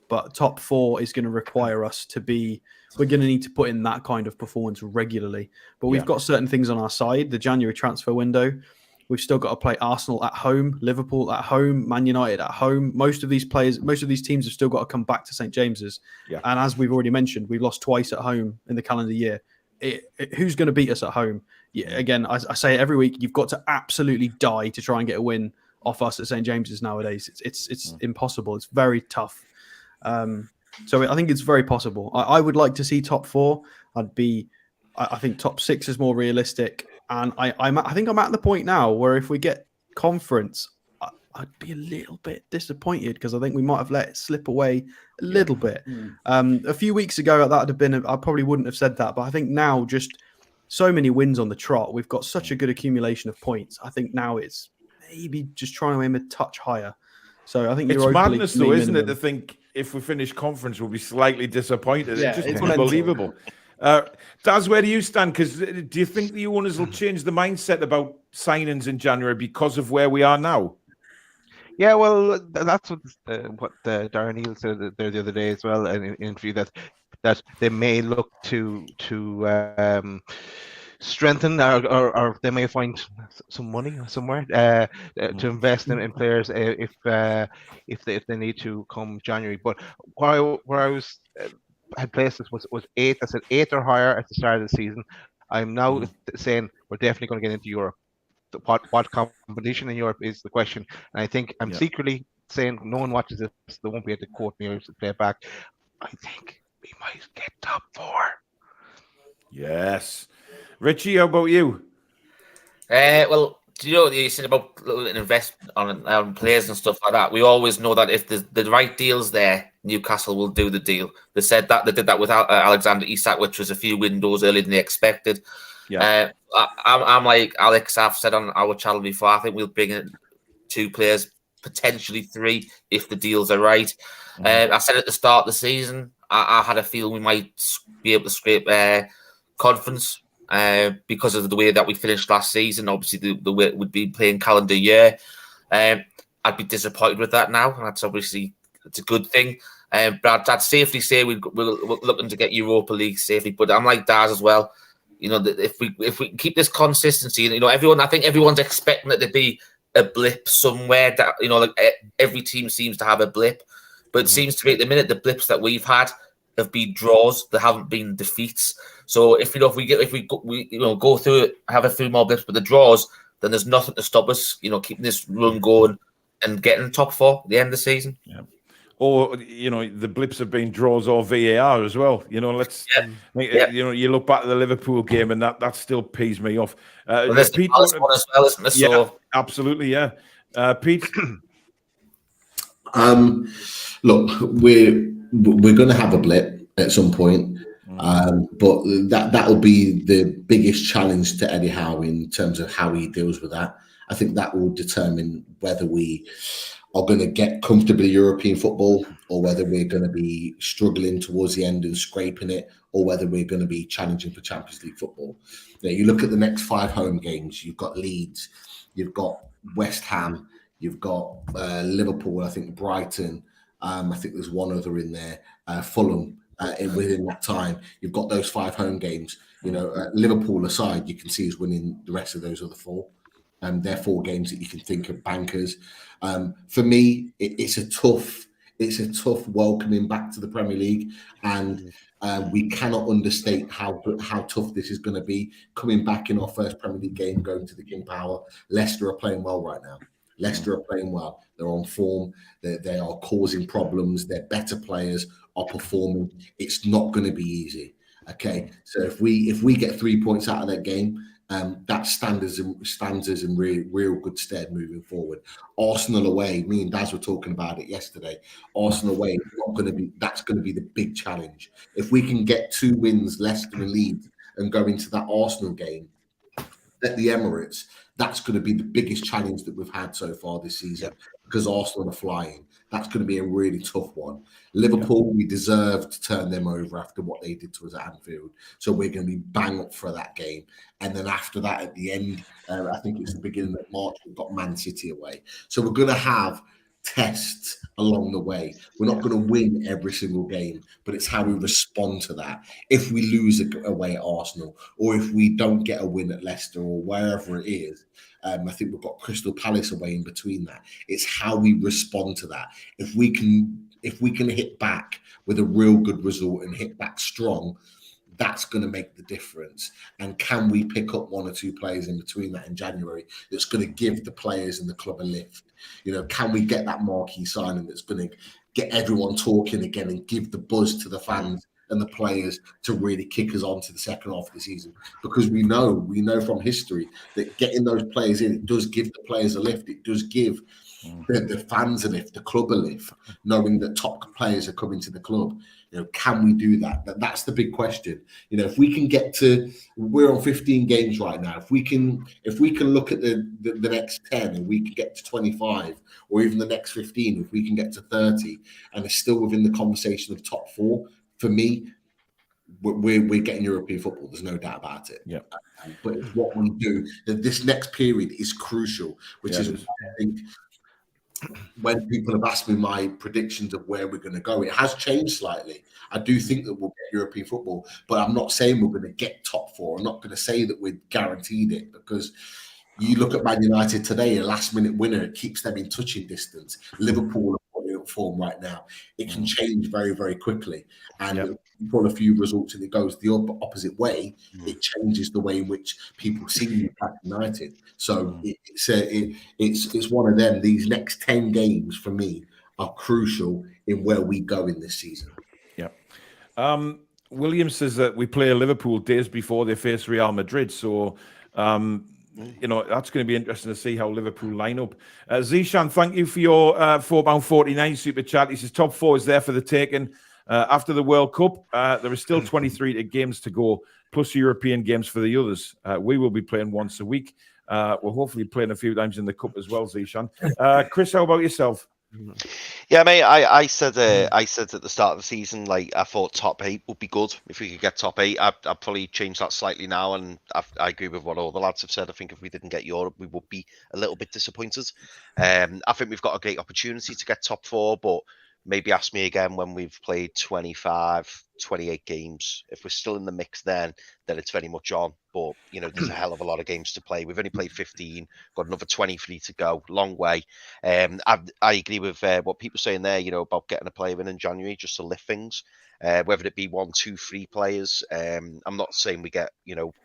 But top 4 is going to require us to be, we're going to need to put in that kind of performance regularly. But we've got certain things on our side. The January transfer window, we've still got to play Arsenal at home, Liverpool at home, Man United at home. Most of these teams have still got to come back to St. James's. Yeah. And as we've already mentioned, we've lost twice at home in the calendar year. Who's going to beat us at home? Yeah, again, I say it every week, you've got to absolutely die to try and get a win off us at St. James's nowadays. It's impossible. It's very tough. So I think it's very possible. I would like to see top 4. I think top 6 is more realistic. And I think I'm at the point now where if we get conference, I'd be a little bit disappointed, because I think we might have let it slip away a little bit. A few weeks ago, that would have been, I probably wouldn't have said that. But I think now, just so many wins on the trot, we've got such a good accumulation of points. I think now it's maybe just trying to aim a touch higher. So I think it's Europa madness, League though, me isn't it, minimum. to think if we finish conference, we'll be slightly disappointed. Yeah, It's just it's unbelievable. Daz, where do you stand? Because do you think the owners will change the mindset about signings in January because of where we are now? Yeah, well, that's what Darren Neal said there the other day as well in an interview, that they may look to strengthen, or they may find some money somewhere to invest in players if they need to come January. But where I was had placed this was 8th. I said 8th or higher at the start of the season. I'm now saying we're definitely going to get into Europe. What competition in Europe is the question, and I think I'm secretly saying, no one watches this, they won't be able to quote me or to play it back. I think we might get top 4. Yes. Richie, how about you? Well, do you know what you said about invest on players and stuff like that? We always know that if the right deal's there, Newcastle will do the deal. They said that they did that with Alexander Isak, which was a few windows earlier than they expected. Yeah, I'm like Alex. I've said on our channel before. I think we'll bring in 2 players, potentially 3, if the deals are right. I said at the start of the season, I had a feeling we might be able to scrape conference because of the way that we finished last season. Obviously, the way it would be playing calendar year. I'd be disappointed with that now, and that's obviously it's a good thing. But I'd safely say we're looking to get Europa League safely. But I'm like Daz as well. You know, if we can keep this consistency, you know, I think everyone's expecting it to be a blip somewhere. That, you know, like every team seems to have a blip, but it seems to be at the minute the blips that we've had have been draws. There haven't been defeats. So if we go through it, have a few more blips, but the draws, then there's nothing to stop us. You know, keeping this run going and getting top 4 at the end of the season. Yeah. Or, you know, the blips have been draws or VAR as well. You know, you know, you look back at the Liverpool game and that still pees me off. Well, there's Pete, the Palace one as well, isn't there? Yeah, absolutely, yeah. Pete? Look, we're going to have a blip at some point, but that'll be the biggest challenge to Eddie Howe in terms of how he deals with that. I think that will determine whether we are going to get comfortably European football, or whether we're going to be struggling towards the end and scraping it, or whether we're going to be challenging for Champions League football. Now, you look at the next 5 home games. You've got Leeds, you've got West Ham, you've got Liverpool, I think Brighton. I think there's one other in there, Fulham. Within that time, you've got those 5 home games. You know, Liverpool aside, you can see us winning the rest of those other 4. They're 4 games that you can think of bankers. For me, it's a tough welcoming back to the Premier League, and we cannot understate how tough this is going to be. Coming back in our first Premier League game, going to the King Power. Leicester are playing well right now. Leicester are playing well. They're on form. They are causing problems. Their better players are performing. It's not going to be easy. Okay, so if we get 3 points out of that game, that stands us in real good stead moving forward. Arsenal away, me and Daz were talking about it yesterday. Arsenal away, that's going to be the big challenge. If we can get 2 wins, Leicester and Leeds, and go into that Arsenal game at the Emirates, that's going to be the biggest challenge that we've had so far this season, because Arsenal are flying. That's going to be a really tough one. Liverpool, we deserve to turn them over after what they did to us at Anfield. So we're going to be bang up for that game. And then after that, at the end, I think it's the beginning of March, we've got Man City away. So we're going to have tests along the way. We're not going to win every single game, but it's how we respond to that. If we lose away at Arsenal, or if we don't get a win at Leicester, or wherever it is, I think we've got Crystal Palace away in between that. It's how we respond to that. If we can hit back with a real good result and hit back strong, that's going to make the difference. And can we pick up 1 or 2 players in between that in January that's going to give the players in the club a lift? You know, can we get that marquee signing that's going to get everyone talking again and give the buzz to the fans and the players to really kick us on to the second half of the season? Because we know from history that getting those players in, it does give the players a lift. It does give the fans are lift, the club are lift, knowing that top players are coming to the club. Can we do that? That's the big question. If we can get to, we're on 15 games right now. If we can look at the next 10 and we can get to 25, or even the next 15, if we can get to 30, and it's still within the conversation of top 4, for me, we're getting European football. There's no doubt about it. Yeah. But it's what we do. This next period is crucial, which is I think when people have asked me my predictions of where we're going to go, it has changed slightly. I do think that we'll get European football, but I'm not saying we're going to get top 4. I'm not going to say that we're guaranteed it, because you look at Man United today, a last-minute winner, it keeps them in touching distance. Liverpool are putting up form right now. It can change very, very quickly. And pull a few results and it goes the opposite way, it changes the way in which people see Newcastle United. So it's one of them. These next 10 games for me are crucial in where we go in this season. William says that we play Liverpool days before they face Real Madrid. So that's going to be interesting to see how Liverpool line up. Zishan, thank you for your £4.49 super chat. He says top 4 is there for the taking. After the World Cup, there are still 23 games to go, plus European games for the others. We will be playing once a week. We'll hopefully playing a few times in the Cup as well, Zishan. Chris, how about yourself? Yeah, mate, I said at the start of the season, I thought top 8 would be good if we could get top 8. I've probably changed that slightly now, and I agree with what all the lads have said. I think if we didn't get Europe, we would be a little bit disappointed. I think we've got a great opportunity to get top 4, but maybe ask me again when we've played 25, 28 games. If we're still in the mix then it's very much on. But, there's a hell of a lot of games to play. We've only played 15, got another 23 to go. Long way. I agree with what people are saying there, about getting a player in January just to lift things. Whether it be 1, 2, 3 players. I'm not saying we get,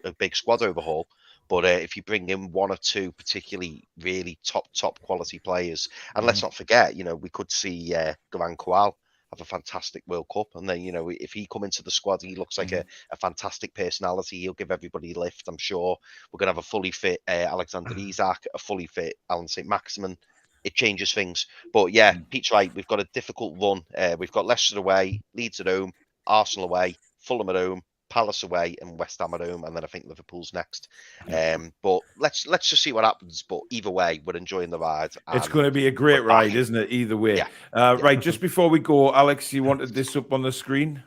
a big squad overhaul. But if you bring in 1 or 2 particularly really top quality players, and let's not forget, we could see Gavan Kowal have a fantastic World Cup. And then, if he come into the squad, he looks like a fantastic personality. He'll give everybody a lift, I'm sure. We're going to have a fully fit Alexander Isak, a fully fit Alan St. Maximin. It changes things. But yeah, Pete's right. We've got a difficult run. We've got Leicester away, Leeds at home, Arsenal away, Fulham at home, Palace away, and West Ham at home, and then I think Liverpool's next. But let's just see what happens. But either way, we're enjoying the ride. It's going to be a great ride, isn't it? Either way. Right, just before we go, Alex, you wanted this up on the screen?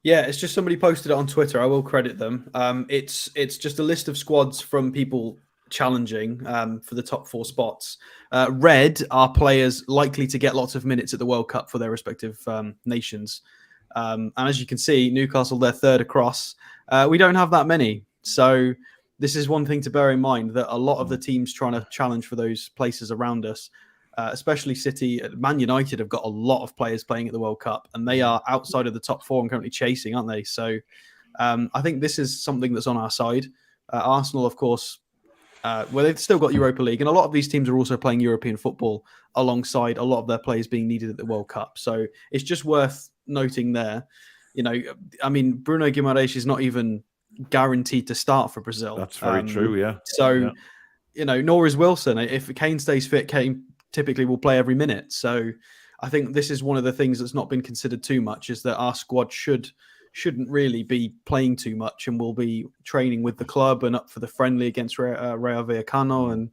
Yeah, it's just somebody posted it on Twitter. I will credit them. It's just a list of squads from people challenging for the top 4 spots. Red are players likely to get lots of minutes at the World Cup for their respective nations. And as you can see, Newcastle, they're 3rd across. We don't have that many. So this is one thing to bear in mind, that a lot of the teams trying to challenge for those places around us, especially City, Man United have got a lot of players playing at the World Cup, and they are outside of the top 4 and currently chasing, aren't they? So I think this is something that's on our side. Arsenal, of course, they've still got Europa League, and a lot of these teams are also playing European football alongside a lot of their players being needed at the World Cup. So it's just worth noting there. Bruno Guimarães is not even guaranteed to start for Brazil. That's very true, yeah. So, nor is Wilson. If Kane stays fit, Kane typically will play every minute. So I think this is one of the things that's not been considered too much, is that our squad shouldn't really be playing too much, and will be training with the club and up for the friendly against Rayo Vallecano. And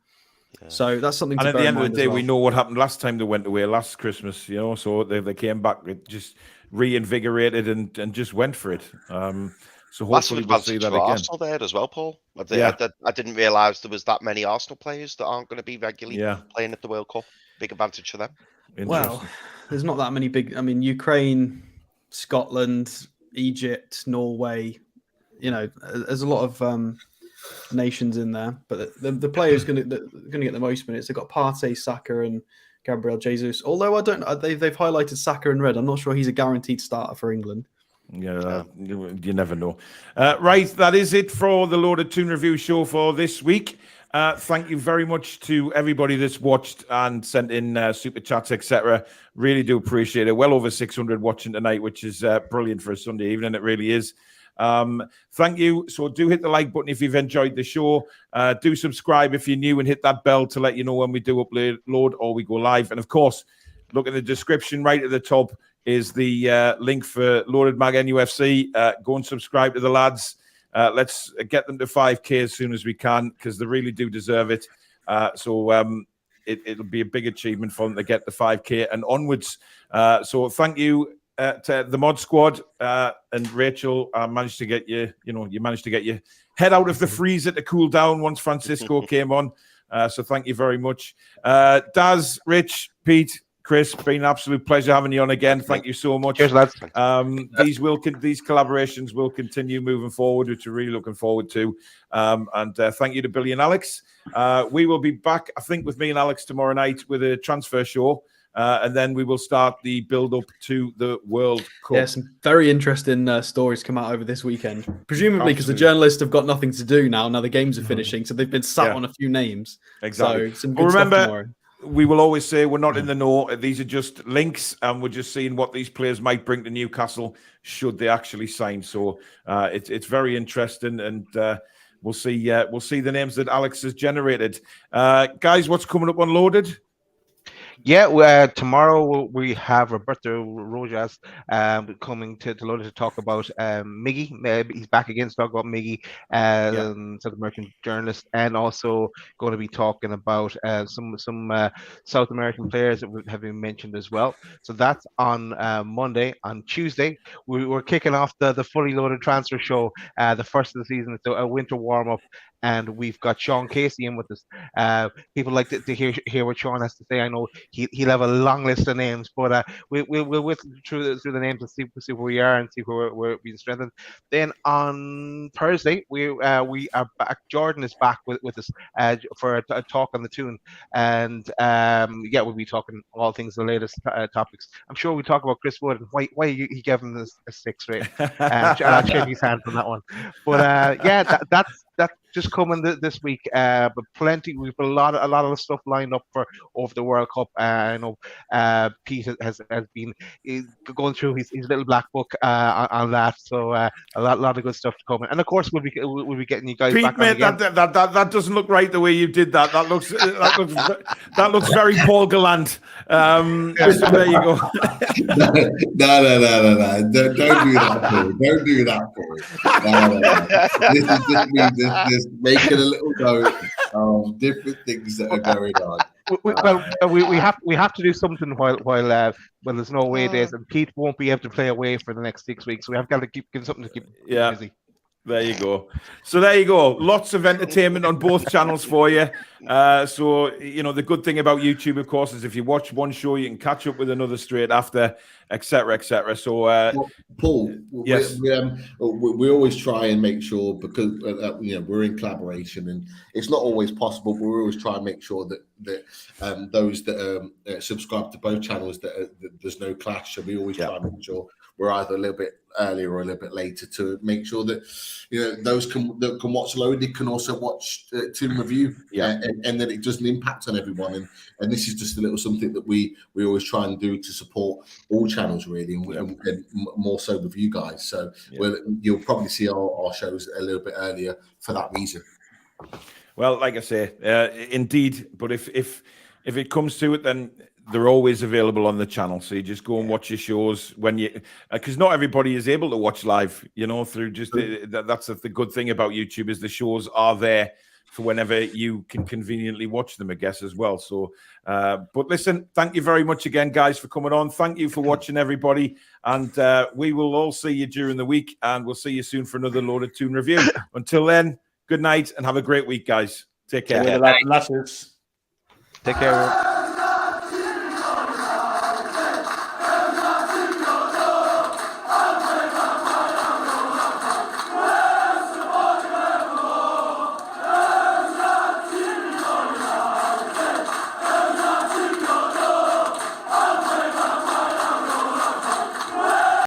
so that's something to bear in mind. And at the end of the day, we know what happened last time they went away last Christmas, so they came back, it just reinvigorated and just went for it. So hopefully we'll see that again. Arsenal there as well, Paul. I didn't realise there was that many Arsenal players that aren't going to be regularly playing at the World Cup. Big advantage for them. Well, there's not that many big. Ukraine, Scotland, Egypt, Norway. There's a lot of nations in there, but the players going to get the most minutes. They've got Partey, Saka, and Gabriel Jesus. Although they've highlighted Saka in red. I'm not sure he's a guaranteed starter for England. Yeah, you never know. Right, that is it for the Loaded Toon Review show for this week. Thank you very much to everybody that's watched and sent in super chats, etc. Really do appreciate it. Well over 600 watching tonight, which is brilliant for a Sunday evening. It really is. Thank you. So do hit the like button if you've enjoyed the show. Do subscribe if you're new and hit that bell to let you know when we do upload or we go live. And of course, look at the description right at the top is the link for Loaded Mag NUFC. Go and subscribe to the lads. Let's get them to 5K as soon as we can because they really do deserve it. It'll be a big achievement for them to get the 5K and onwards. So thank you to the mod squad and Rachel. Managed to get you managed to get your head out of the freezer to cool down once Francisco came on. So thank you very much. Daz, Rich, Pete, Chris, been an absolute pleasure having you on again. Thank you so much. Cheers, lads. These collaborations will continue moving forward, which we're really looking forward to. And thank you to Billy and Alex. We will be back, I think, with me and Alex tomorrow night with a transfer show. And then we will start the build-up to the World Cup. Yeah, some very interesting stories come out over this weekend. Presumably because the journalists have got nothing to do now the games are finishing. So they've been sat on a few names. Exactly. So some good stuff tomorrow. We will always say we're not in the know. These are just links, and we're just seeing what these players might bring to Newcastle should they actually sign. So it's very interesting, and we'll see the names that Alex has generated. Guys, what's coming up on Loaded? Yeah, tomorrow we have Roberto Rojas coming to Loaded to talk about Miggy. He's back again to talk about Miggy, South American journalist, and also going to be talking about some South American players that have been mentioned as well. So that's on Monday. On Tuesday, we're kicking off the fully loaded transfer show, the first of the season. It's a winter warm up. And we've got Sean Casey in with us. People like to hear what Sean has to say. I know he'll have a long list of names, but we'll whittle through the names and see where we are and see where we're being strengthened. Then on Thursday, we are back. Jordan is back with us for a talk on the Toon, and we'll be talking all things the latest topics. I'm sure we talk about Chris Wood and why he gave him a 6 rate. I'll shake his hand on that one. But that's just coming this week, but plenty. We've got a lot of stuff lined up for over the World Cup. I know Pete has been going through his little black book on that, so a lot of good stuff to come. And of course, we'll be getting you guys Pete, back mate, on again. that doesn't look right the way you did that. That looks very Paul Gallant. So there you go. No. Don't do that, Paul. Don't do that, Paul. No. This is just me just making a little note of different things that are going on. We have to do something while there's no away days, and Pete won't be able to play away for the next 6 weeks. So we have got to give something to keep busy. There you go. So there you go. Lots of entertainment on both channels for you. So, the good thing about YouTube, of course, is if you watch one show, you can catch up with another straight after, etc., etc. So, Paul, yes, we always try and make sure, because we're in collaboration, and it's not always possible, but we always try and make sure that those that subscribe to both channels that there's no clash. So we always try and make sure we're either a little bit earlier or a little bit later to make sure that those that can watch Loaded can also watch Toon Review, and that it doesn't impact on everyone. And this is just a little something that we always try and do to support all channels, really, and more so with you guys. So you'll probably see our shows a little bit earlier for that reason. Well, like I say, indeed. But if it comes to it, then they're always available on the channel. So you just go and watch your shows when you, because not everybody is able to watch live, through just that's the good thing about YouTube is the shows are there for whenever you can conveniently watch them, I guess, as well. So, but listen, thank you very much again, guys, for coming on. Thank you for watching, everybody. And we will all see you during the week, and we'll see you soon for another Loaded Toon review. Until then, good night and have a great week, guys. Take care. Take care.